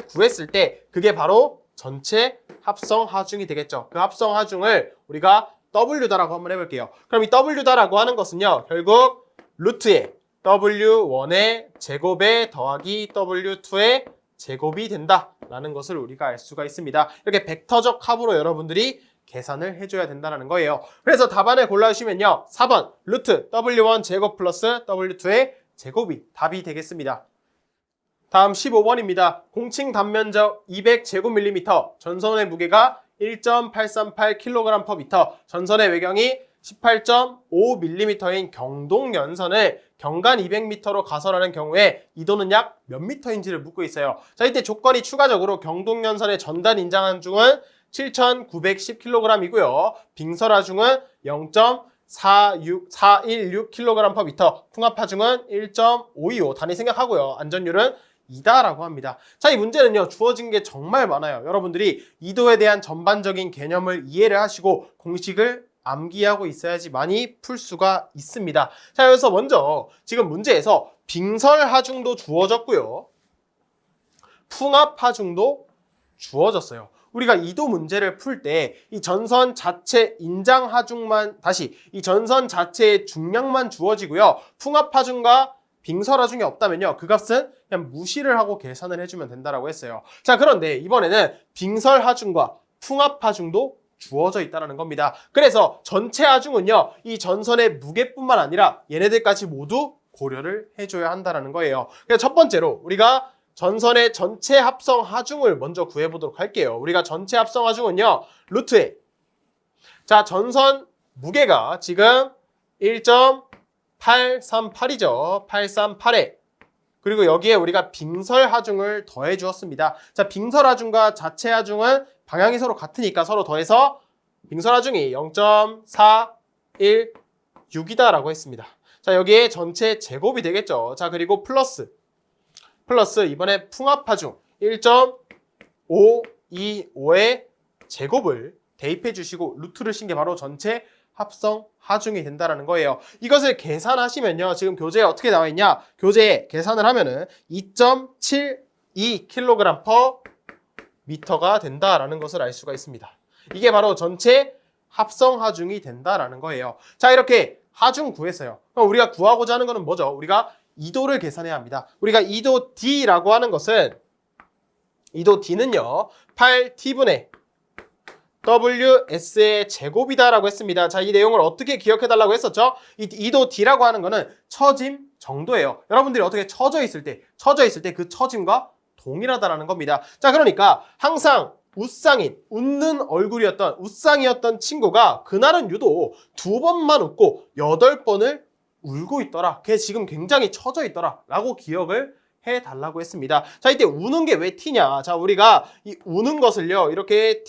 구했을 때 그게 바로 전체 합성 하중이 되겠죠. 그 합성 하중을 우리가 W다라고 한번 해볼게요. 그럼 이 W다라고 하는 것은요. 결국 루트에 W1의 제곱에 더하기 W2의 제곱이 된다라는 것을 우리가 알 수가 있습니다. 이렇게 벡터적 합으로 여러분들이 계산을 해줘야 된다는 거예요. 그래서 답안을 골라주시면요. 4번 루트 W1 제곱 플러스 W2의 제곱이 답이 되겠습니다. 다음 15번입니다. 공칭 단면적 200제곱밀리미터, 전선의 무게가 1.838kg/m, 전선의 외경이 18.5mm인 경동연선을 경간 200m로 가설하는 경우에 이도는 약 몇 미터인지를 묻고 있어요. 자, 이때 조건이 추가적으로 경동연선의 전단 인장하중은 7,910kg이고요. 빙설하중은 0.416kg/m, 풍합하중은 1.525 단위 생략하고요. 안전율은 2다라고 합니다. 자, 이 문제는요, 주어진 게 정말 많아요. 여러분들이 이도에 대한 전반적인 개념을 이해를 하시고 공식을 암기하고 있어야지 많이 풀 수가 있습니다. 자, 여기서 먼저 지금 문제에서 빙설하중도 주어졌고요. 풍합하중도 주어졌어요. 우리가 이도 문제를 풀 때 이 전선 자체 인장하중만 이 전선 자체의 중량만 주어지고요. 풍합하중과 빙설하중이 없다면요, 그 값은 그냥 무시를 하고 계산을 해주면 된다라고 했어요. 자, 그런데 이번에는 빙설하중과 풍합하중도 주어져 있다는 겁니다. 그래서 전체 하중은요, 이 전선의 무게뿐만 아니라 얘네들까지 모두 고려를 해줘야 한다는 거예요. 그래서 첫 번째로 우리가 전선의 전체 합성 하중을 먼저 구해보도록 할게요. 우리가 전체 합성 하중은요, 루트에, 자, 전선 무게가 지금 1.838이죠. 838에. 그리고 여기에 우리가 빙설 하중을 더해 주었습니다. 자, 빙설 하중과 자체 하중은 방향이 서로 같으니까 서로 더해서 빙설 하중이 0.416이다라고 했습니다. 자, 여기에 전체 제곱이 되겠죠. 자, 그리고 플러스 이번에 풍합 하중 1.525의 제곱을 대입해 주시고 루트를 신 게 바로 전체 합성 하중이 된다는 거예요. 이것을 계산하시면요, 지금 교재에 어떻게 나와 있냐? 교재에 계산을 하면은 2.72kg/m가 된다라는 것을 알 수가 있습니다. 이게 바로 전체 합성 하중이 된다라는 거예요. 자, 이렇게 하중 구했어요. 그럼 우리가 구하고자 하는 것은 뭐죠? 우리가 이도를 계산해야 합니다. 우리가 이도 D라고 하는 것은, 이도 D는요, 8T분의 WS의 제곱이다라고 했습니다. 자, 이 내용을 어떻게 기억해달라고 했었죠? 이도 D라고 하는 거는 처짐 정도예요. 여러분들이 어떻게 처져 있을 때 그 처짐과 동일하다라는 겁니다. 자, 그러니까 항상 웃는 얼굴이었던 웃상이었던 친구가 그날은 유독 2번만 웃고 8번을 울고 있더라. 걔 지금 굉장히 처져 있더라. 라고 기억을 해달라고 했습니다. 자, 이때 우는 게 왜 T냐? 자, 우리가 이 우는 것을요, 이렇게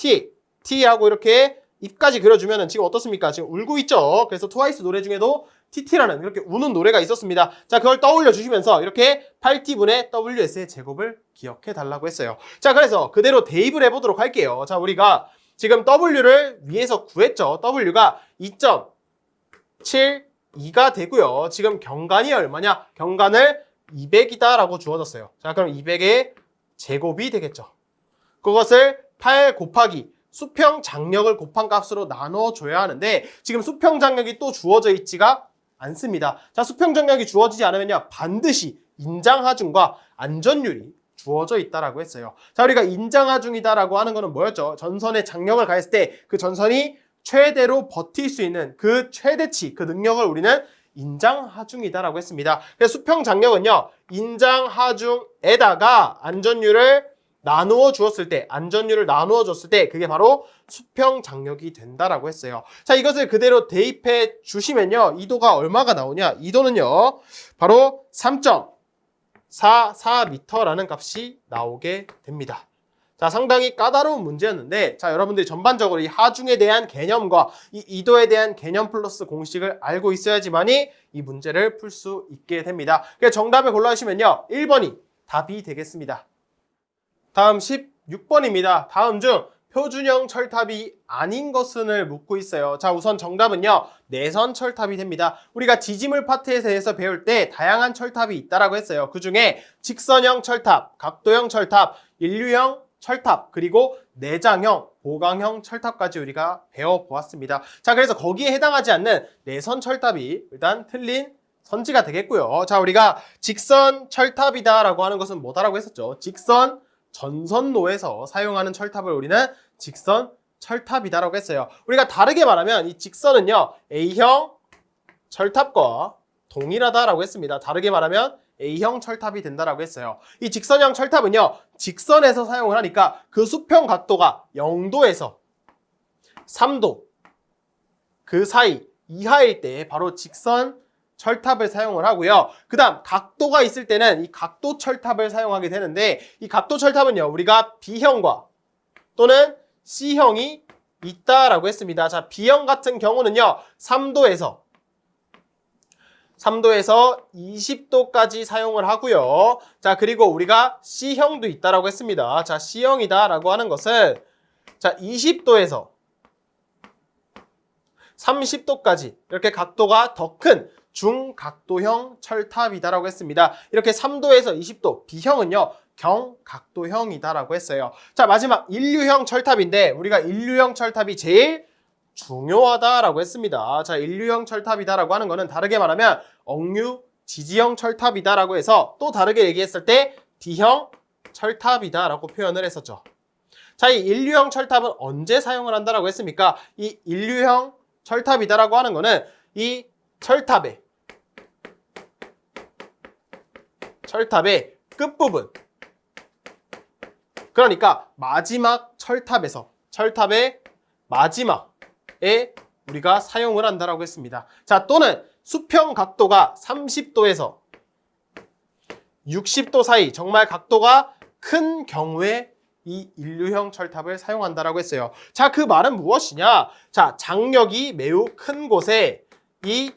T하고 이렇게 입까지 그려주면은 지금 어떻습니까? 지금 울고 있죠? 그래서 트와이스 노래 중에도 TT라는 그렇게 우는 노래가 있었습니다. 자, 그걸 떠올려 주시면서 이렇게 8T분의 WS의 제곱을 기억해 달라고 했어요. 자, 그래서 그대로 대입을 해보도록 할게요. 자, 우리가 지금 W를 위에서 구했죠. W가 2.72가 되고요. 지금 경간이 얼마냐? 경간을 200이다 라고 주어졌어요. 자, 그럼 200의 제곱이 되겠죠. 그것을 8 곱하기 수평 장력을 곱한 값으로 나눠줘야 하는데 지금 수평 장력이 또 주어져 있지가 않습니다. 자, 수평 장력이 주어지지 않으면요, 반드시 인장하중과 안전율이 주어져 있다라고 했어요. 자, 우리가 인장하중이다라고 하는 거는 뭐였죠? 전선에 장력을 가했을 때 그 전선이 최대로 버틸 수 있는 그 최대치, 그 능력을 우리는 인장하중이다라고 했습니다. 그래서 수평 장력은요, 인장하중에다가 안전율을 나누어 줬을 때 그게 바로 수평 장력이 된다라고 했어요. 자, 이것을 그대로 대입해 주시면요, 이도가 얼마가 나오냐? 이도는요, 바로 3.44m라는 값이 나오게 됩니다. 자, 상당히 까다로운 문제였는데, 자, 여러분들이 전반적으로 이 하중에 대한 개념과 이 이도에 대한 개념 플러스 공식을 알고 있어야지만이 이 문제를 풀 수 있게 됩니다. 그래서 정답을 골라주시면요, 1번이 답이 되겠습니다. 다음 16번입니다. 다음 중 표준형 철탑이 아닌 것은을 묻고 있어요. 자, 우선 정답은요, 내선 철탑이 됩니다. 우리가 지지물 파트에 대해서 배울 때 다양한 철탑이 있다라고 했어요. 그 중에 직선형 철탑, 각도형 철탑, 인류형 철탑, 그리고 내장형, 보강형 철탑까지 우리가 배워보았습니다. 자, 그래서 거기에 해당하지 않는 내선 철탑이 일단 틀린 선지가 되겠고요. 자, 우리가 직선 철탑이다라고 하는 것은 뭐다라고 했었죠? 직선 전선로에서 사용하는 철탑을 우리는 직선 철탑이다라고 했어요. 우리가 다르게 말하면 이 직선은요, A형 철탑과 동일하다라고 했습니다. 다르게 말하면 A형 철탑이 된다라고 했어요. 이 직선형 철탑은요, 직선에서 사용을 하니까 그 수평 각도가 0도에서 3도 그 사이 이하일 때 바로 직선 철탑을 사용을 하고요. 그 다음 각도가 있을 때는 이 각도 철탑을 사용하게 되는데 이 각도 철탑은요. 우리가 B형과 또는 C형이 있다라고 했습니다. 자, B형 같은 경우는요. 3도에서 20도까지 사용을 하고요. 자, 그리고 우리가 C형도 있다라고 했습니다. 자, C형이다라고 하는 것은 자, 20도에서 30도까지 이렇게 각도가 더 큰 중각도형 철탑이다라고 했습니다. 이렇게 3도에서 20도 B형은요. 경각도형이다라고 했어요. 자, 마지막 인류형 철탑인데 우리가 인류형 철탑이 제일 중요하다라고 했습니다. 자, 인류형 철탑이다라고 하는 거는 다르게 말하면 억류 지지형 철탑이다라고 해서 또 다르게 얘기했을 때 D형 철탑이다라고 표현을 했었죠. 자, 이 인류형 철탑은 언제 사용을 한다라고 했습니까? 이 인류형 철탑이다라고 하는 거는 이 철탑의 끝부분, 그러니까 마지막 철탑의 마지막에 우리가 사용을 한다라고 했습니다. 자, 또는 수평 각도가 30도에서 60도 사이 정말 각도가 큰 경우에 이 인류형 철탑을 사용한다라고 했어요. 자, 그 말은 무엇이냐? 자, 장력이 매우 큰 곳에 이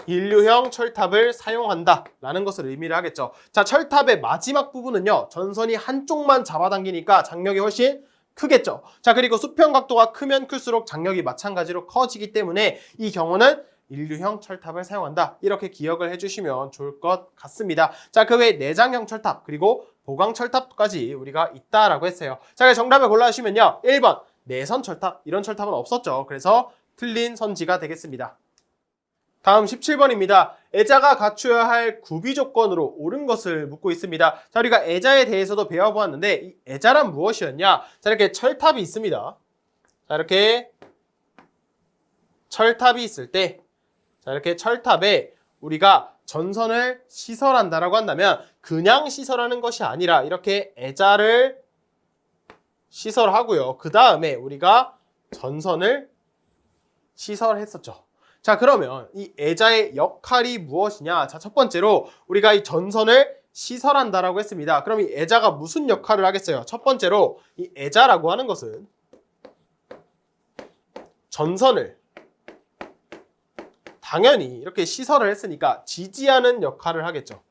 인류형 철탑을 사용한다라는 것을 의미를 하겠죠. 자, 철탑의 마지막 부분은요. 전선이 한쪽만 잡아당기니까 장력이 훨씬 크겠죠. 자, 그리고 수평 각도가 크면 클수록 장력이 마찬가지로 커지기 때문에 이 경우는 인류형 철탑을 사용한다. 이렇게 기억을 해주시면 좋을 것 같습니다. 자, 그 외에 내장형 철탑 그리고 보강 철탑까지 우리가 있다라고 했어요. 자, 정답을 골라주시면요. 1번 내선 철탑, 이런 철탑은 없었죠. 그래서 틀린 선지가 되겠습니다. 다음 17번입니다. 애자가 갖추어야 할 구비 조건으로 옳은 것을 묻고 있습니다. 자, 우리가 애자에 대해서도 배워보았는데 이 애자란 무엇이었냐? 자, 이렇게 철탑이 있습니다. 자, 이렇게 철탑이 있을 때, 자, 이렇게 철탑에 우리가 전선을 시설한다라고 한다면 그냥 시설하는 것이 아니라 이렇게 애자를 시설하고요. 그 다음에 우리가 전선을 시설했었죠. 자, 그러면 이 애자의 역할이 무엇이냐? 자, 첫 번째로 우리가 이 전선을 시설한다라고 했습니다. 그럼 이 애자가 무슨 역할을 하겠어요? 첫 번째로 이 애자라고 하는 것은 전선을 당연히 이렇게 시설을 했으니까 지지하는 역할을 하겠죠.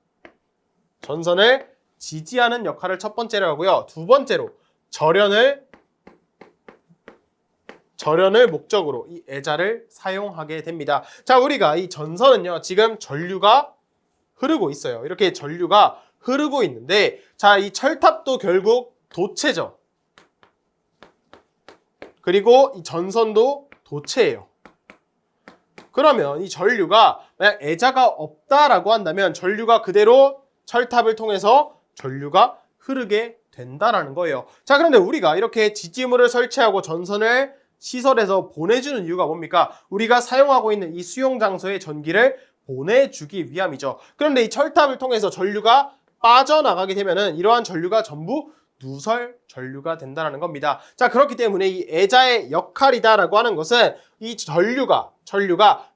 전선을 지지하는 역할을 첫 번째로 하고요. 두 번째로 절연을 목적으로 이 애자를 사용하게 됩니다. 자, 우리가 이 전선은요, 지금 전류가 흐르고 있어요. 이렇게 전류가 흐르고 있는데, 자, 이 철탑도 결국 도체죠. 그리고 이 전선도 도체예요. 그러면 이 전류가 만약 애자가 없다라고 한다면 전류가 그대로 철탑을 통해서 전류가 흐르게 된다라는 거예요. 자, 그런데 우리가 이렇게 지지물을 설치하고 전선을 시설해서 보내주는 이유가 뭡니까? 우리가 사용하고 있는 이 수용 장소에 전기를 보내주기 위함이죠. 그런데 이 철탑을 통해서 전류가 빠져나가게 되면은 이러한 전류가 전부 누설 전류가 된다는 겁니다. 자, 그렇기 때문에 이 애자의 역할이다라고 하는 것은 이 전류가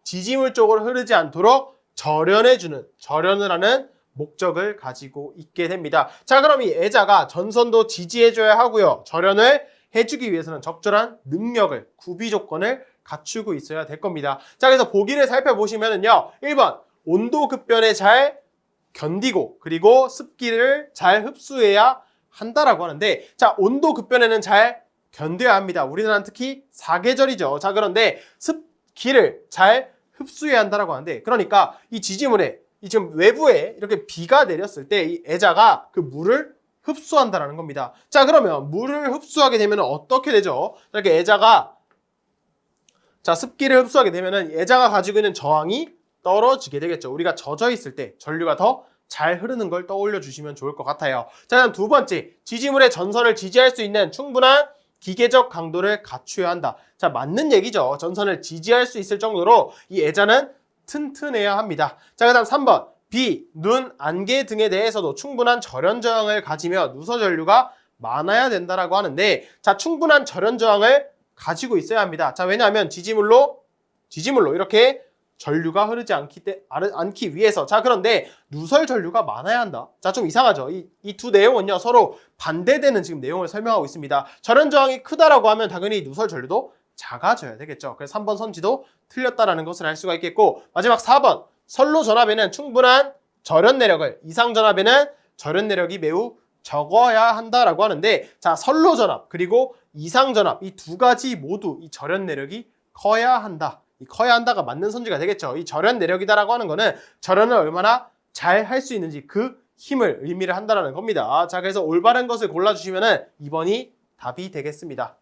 지지물 쪽으로 흐르지 않도록 절연을 하는 목적을 가지고 있게 됩니다. 자, 그럼 이 애자가 전선도 지지해줘야 하고요. 절연을 해주기 위해서는 적절한 능력을, 구비 조건을 갖추고 있어야 될 겁니다. 자, 그래서 보기를 살펴보시면은요. 1번, 온도 급변에 잘 견디고 그리고 습기를 잘 흡수해야 한다라고 하는데, 자, 온도 급변에는 잘 견뎌야 합니다. 우리나라는 특히 사계절이죠. 자, 그런데 습기를 잘 흡수해야 한다라고 하는데, 그러니까 이 지지물에 이 지금 외부에 이렇게 비가 내렸을 때 이 애자가 그 물을 흡수한다라는 겁니다. 자, 그러면 물을 흡수하게 되면 어떻게 되죠? 이렇게 애자가 습기를 흡수하게 되면은 애자가 가지고 있는 저항이 떨어지게 되겠죠. 우리가 젖어 있을 때 전류가 더 잘 흐르는 걸 떠올려 주시면 좋을 것 같아요. 자, 다음 두 번째, 지지물의 전선을 지지할 수 있는 충분한 기계적 강도를 갖추어야 한다. 자, 맞는 얘기죠. 전선을 지지할 수 있을 정도로 이 애자는 튼튼해야 합니다. 자, 그 다음 3번, 비, 눈, 안개 등에 대해서도 충분한 절연 저항을 가지며 누설 전류가 많아야 된다라고 하는데, 자, 충분한 절연 저항을 가지고 있어야 합니다. 자, 왜냐하면 지지물로 지지물로 이렇게 전류가 흐르지 않기 위해서. 자, 그런데 누설 전류가 많아야 한다. 자, 좀 이상하죠? 이 두 내용은요, 서로 반대되는 지금 내용을 설명하고 있습니다. 절연 저항이 크다라고 하면 당연히 누설 전류도 작아져야 되겠죠. 그래서 3번 선지도 틀렸다라는 것을 알 수가 있겠고, 마지막 4번. 선로 전압에는 충분한 절연 내력을, 이상 전압에는 절연 내력이 매우 적어야 한다라고 하는데, 자, 선로 전압 그리고 이상 전압 이 두 가지 모두 이 절연 내력이 커야 한다. 이 커야 한다가 맞는 선지가 되겠죠. 이 절연 내력이다라고 하는 거는 절연을 얼마나 잘 할 수 있는지 그 힘을 의미를 한다라는 겁니다. 자, 그래서 올바른 것을 골라주시면은 2번이 답이 되겠습니다.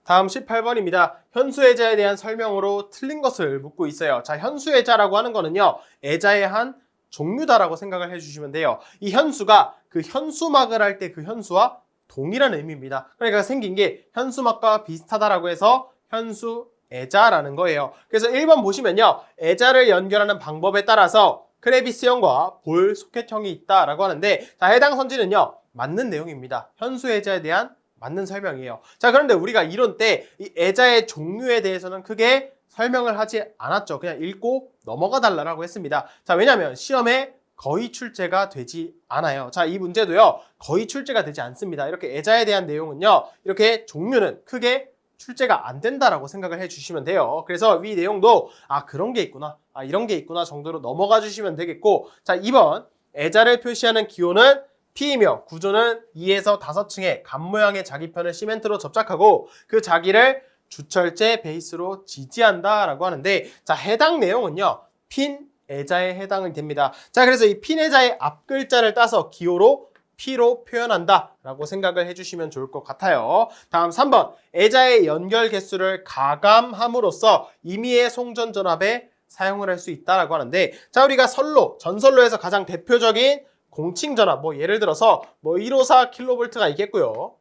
다음 18번입니다. 현수애자에 대한 설명으로 틀린 것을 묻고 있어요. 자, 현수애자라고 하는 거는요, 애자의 한 종류다라고 생각을 해주시면 돼요. 이 현수가 그 현수막을 할 때 그 현수와 동일한 의미입니다. 그러니까 생긴 게 현수막과 비슷하다라고 해서 현수애자라는 거예요. 그래서 1번 보시면요, 애자를 연결하는 방법에 따라서 크레비스형과 볼 소켓형이 있다라고 하는데, 자, 해당 선지는요, 맞는 내용입니다. 현수애자에 대한 맞는 설명이에요. 자, 그런데 우리가 이론 때 이 애자의 종류에 대해서는 크게 설명을 하지 않았죠. 그냥 읽고 넘어가 달라고 했습니다. 자, 왜냐하면 시험에 거의 출제가 되지 않아요. 자, 이 문제도요, 거의 출제가 되지 않습니다. 이렇게 애자에 대한 내용은요, 이렇게 종류는 크게 출제가 안 된다라고 생각을 해주시면 돼요. 그래서 이 내용도 그런 게 있구나, 이런 게 있구나 정도로 넘어가 주시면 되겠고, 자, 2번 애자를 표시하는 기호는 P이며 구조는 2에서 5층의 간 모양의 자기편을 시멘트로 접착하고 그 자기를 주철제 베이스로 지지한다라고 하는데, 자, 해당 내용은요, 핀 애자에 해당이 됩니다. 자, 그래서 이 핀 애자의 앞 글자를 따서 기호로 P로 표현한다라고 생각을 해주시면 좋을 것 같아요. 다음 3번. 애자의 연결 개수를 가감함으로써 임의의 송전 전압에 사용을 할 수 있다라고 하는데, 자, 우리가 전선로에서 가장 대표적인 공칭 전압, 예를 들어서 154kV가 있겠고요.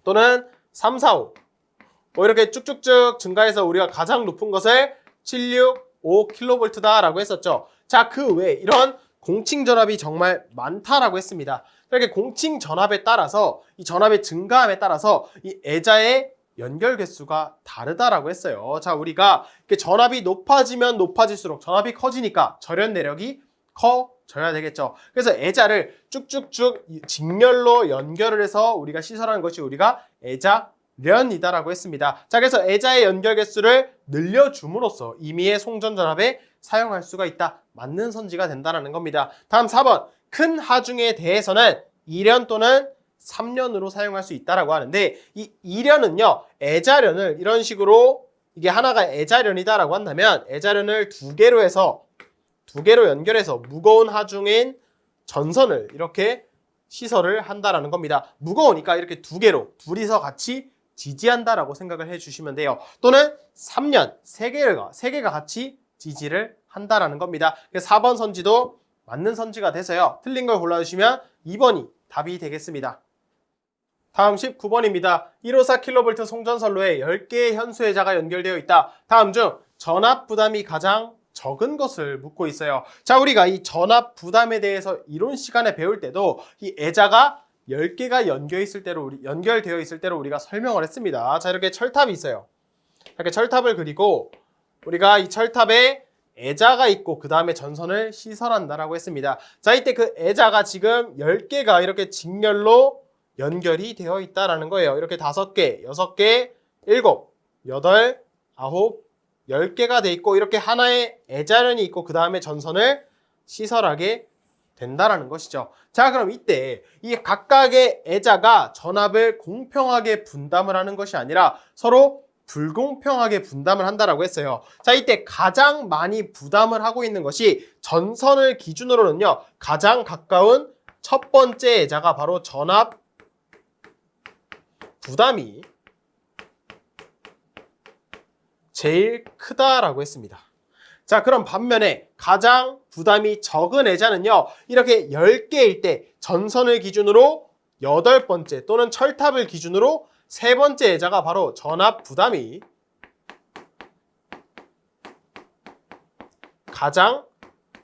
또는 345. 이렇게 쭉쭉쭉 증가해서 우리가 가장 높은 것을 765kV다라고 했었죠. 자, 그 외에 이런 공칭 전압이 정말 많다라고 했습니다. 이렇게 공칭 전압에 따라서 이 전압의 증가함에 따라서 이 애자의 연결 개수가 다르다라고 했어요. 자, 우리가 이렇게 전압이 높아지면 높아질수록 전압이 커지니까 절연 내력이 커져야 되겠죠. 그래서 애자를 쭉쭉쭉 직렬로 연결을 해서 우리가 시설하는 것이 우리가 애자련이다라고 했습니다. 자, 그래서 애자의 연결 개수를 늘려줌으로써 임의의 송전 전압에 사용할 수가 있다. 맞는 선지가 된다는 겁니다. 다음 4번. 큰 하중에 대해서는 2련 또는 3련으로 사용할 수 있다라고 하는데, 이 2련은요, 애자련을 이런 식으로 이게 하나가 애자련이다라고 한다면 애자련을 두 개로 연결해서 무거운 하중인 전선을 이렇게 시설을 한다라는 겁니다. 무거우니까 이렇게 두 개로 둘이서 같이 지지한다라고 생각을 해주시면 돼요. 또는 3년, 세 개가 같이 지지를 한다라는 겁니다. 그래서 4번 선지도 맞는 선지가 돼서요, 틀린 걸 골라주시면 2번이 답이 되겠습니다. 다음 19번입니다. 154kV 송전선로에 10개의 현수애자가 연결되어 있다. 다음 중 전압 부담이 가장 적은 것을 묻고 있어요. 자, 우리가 이 전압 부담에 대해서 이론 시간에 배울 때도 이 애자가 10개가 연결되어 있을 때로 우리가 설명을 했습니다. 자, 이렇게 철탑이 있어요. 이렇게 철탑을 그리고 우리가 이 철탑에 애자가 있고 그 다음에 전선을 시설한다라고 했습니다. 자, 이때 그 애자가 지금 10개가 이렇게 직렬로 연결이 되어 있다라는 거예요. 이렇게 5개, 6개, 7, 8, 9, 10개가 돼 있고 이렇게 하나의 애자련이 있고 그 다음에 전선을 시설하게 된다라는 것이죠. 자, 그럼 이때 이 각각의 애자가 전압을 공평하게 분담을 하는 것이 아니라 서로 불공평하게 분담을 한다라고 했어요. 자, 이때 가장 많이 부담을 하고 있는 것이 전선을 기준으로는요, 가장 가까운 첫 번째 애자가 바로 전압 부담이 제일 크다라고 했습니다. 자, 그럼 반면에 가장 부담이 적은 애자는요, 이렇게 10개일 때 전선을 기준으로 8번째 또는 철탑을 기준으로 3번째 애자가 바로 전압 부담이 가장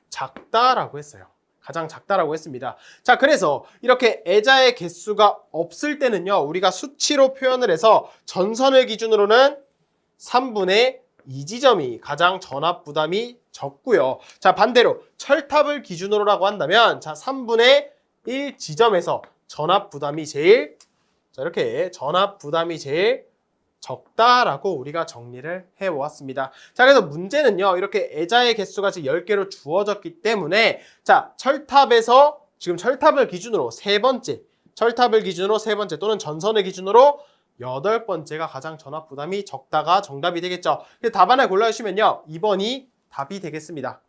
작다라고 했어요. 가장 작다라고 했습니다. 자, 그래서 이렇게 애자의 개수가 없을 때는요, 우리가 수치로 표현을 해서 전선을 기준으로는 3분의 이 지점이 가장 전압 부담이 적고요. 자, 반대로 철탑을 기준으로라고 한다면 자, 3분의 1 지점에서 전압 부담이 제일 자, 이렇게 전압 부담이 제일 적다라고 우리가 정리를 해보았습니다. 자, 그래서 문제는요, 이렇게 애자의 개수가 지금 10개로 주어졌기 때문에 자, 지금 철탑을 기준으로 철탑을 기준으로 세 번째 또는 전선을 기준으로 8번째가 가장 전압 부담이 적다가 정답이 되겠죠. 답 하나 골라주시면요, 2번이 답이 되겠습니다.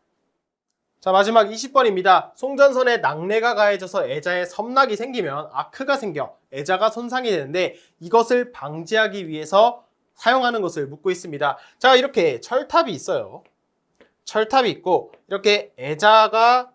자, 마지막 20번입니다. 송전선에 낙뢰가 가해져서 애자에 섬낙이 생기면 아크가 생겨 애자가 손상이 되는데 이것을 방지하기 위해서 사용하는 것을 묻고 있습니다. 자, 이렇게 철탑이 있어요. 철탑이 있고 이렇게 애자가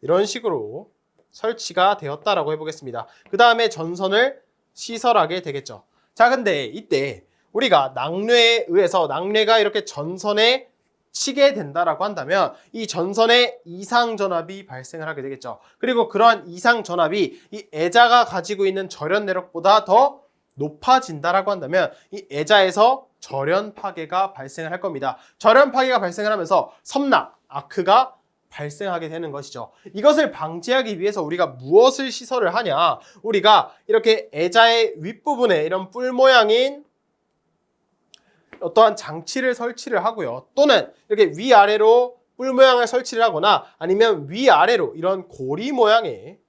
이런 식으로 설치가 되었다라고 해보겠습니다. 그 다음에 전선을 시설하게 되겠죠. 자, 근데 이때 우리가 낙뢰에 의해서 낙뢰가 이렇게 전선에 치게 된다라고 한다면 이 전선에 이상전압이 발생을 하게 되겠죠. 그리고 그러한 이상전압이 이 애자가 가지고 있는 절연 내력보다 더 높아진다라고 한다면 이 애자에서 절연 파괴가 발생을 할 겁니다. 절연 파괴가 발생을 하면서 섬낙, 아크가 발생하게 되는 것이죠. 이것을 방지하기 위해서 우리가 무엇을 시설을 하냐? 우리가 이렇게 애자의 윗부분에 이런 뿔 모양인 어떠한 장치를 설치를 하고요. 또는 이렇게 위아래로 뿔 모양을 설치를 하거나 아니면 위아래로 이런 고리 모양의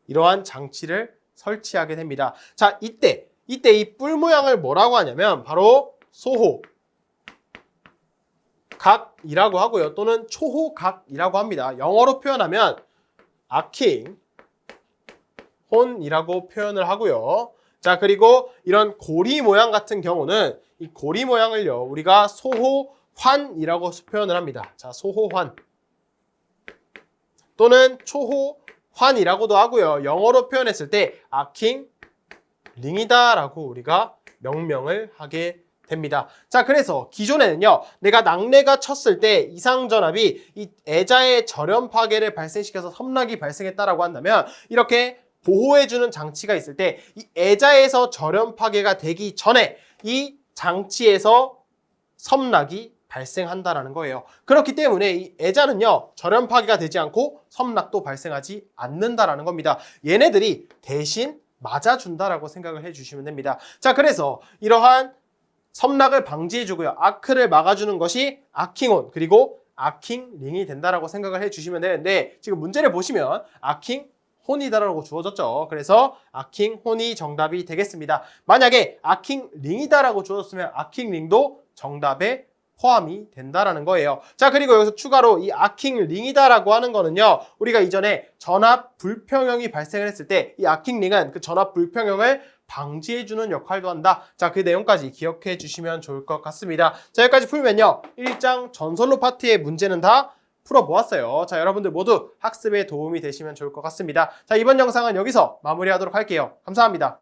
이러한 장치를 설치하게 됩니다. 자, 이때 이 뿔 모양을 뭐라고 하냐면 바로 소호 각이라고 하고요. 또는 초호각이라고 합니다. 영어로 표현하면 아킹 혼이라고 표현을 하고요. 자, 그리고 이런 고리 모양 같은 경우는 이 고리 모양을요, 우리가 소호환이라고 표현을 합니다. 자, 소호환 또는 초호환이라고도 하고요. 영어로 표현했을 때 아킹 링이다라고 우리가 명명을 하게 됩니다. 자, 그래서 기존에는요, 내가 낙뢰가 쳤을 때 이상전압이 이 애자의 절연 파괴를 발생시켜서 섬낙이 발생했다라고 한다면 이렇게 보호해주는 장치가 있을 때 이 애자에서 절연 파괴가 되기 전에 이 장치에서 섬낙이 발생한다라는 거예요. 그렇기 때문에 이 애자는요, 절연 파괴가 되지 않고 섬낙도 발생하지 않는다라는 겁니다. 얘네들이 대신 맞아준다라고 생각을 해주시면 됩니다. 자, 그래서 이러한 섬낙을 방지해주고요, 아크를 막아주는 것이 아킹온 그리고 아킹링이 된다라고 생각을 해주시면 되는데 지금 문제를 보시면 아킹 혼이다라고 주어졌죠. 그래서 아킹혼이 정답이 되겠습니다. 만약에 아킹링이다라고 주어졌으면 아킹링도 정답에 포함이 된다라는 거예요. 자, 그리고 여기서 추가로 이 아킹링이다라고 하는 거는요, 우리가 이전에 전압 불평형이 발생을 했을 때 이 아킹링은 그 전압 불평형을 방지해주는 역할도 한다. 자, 그 내용까지 기억해 주시면 좋을 것 같습니다. 자, 여기까지 풀면요, 1장 전선로 파트의 문제는 다 풀어보았어요. 자, 여러분들 모두 학습에 도움이 되시면 좋을 것 같습니다. 자, 이번 영상은 여기서 마무리하도록 할게요. 감사합니다.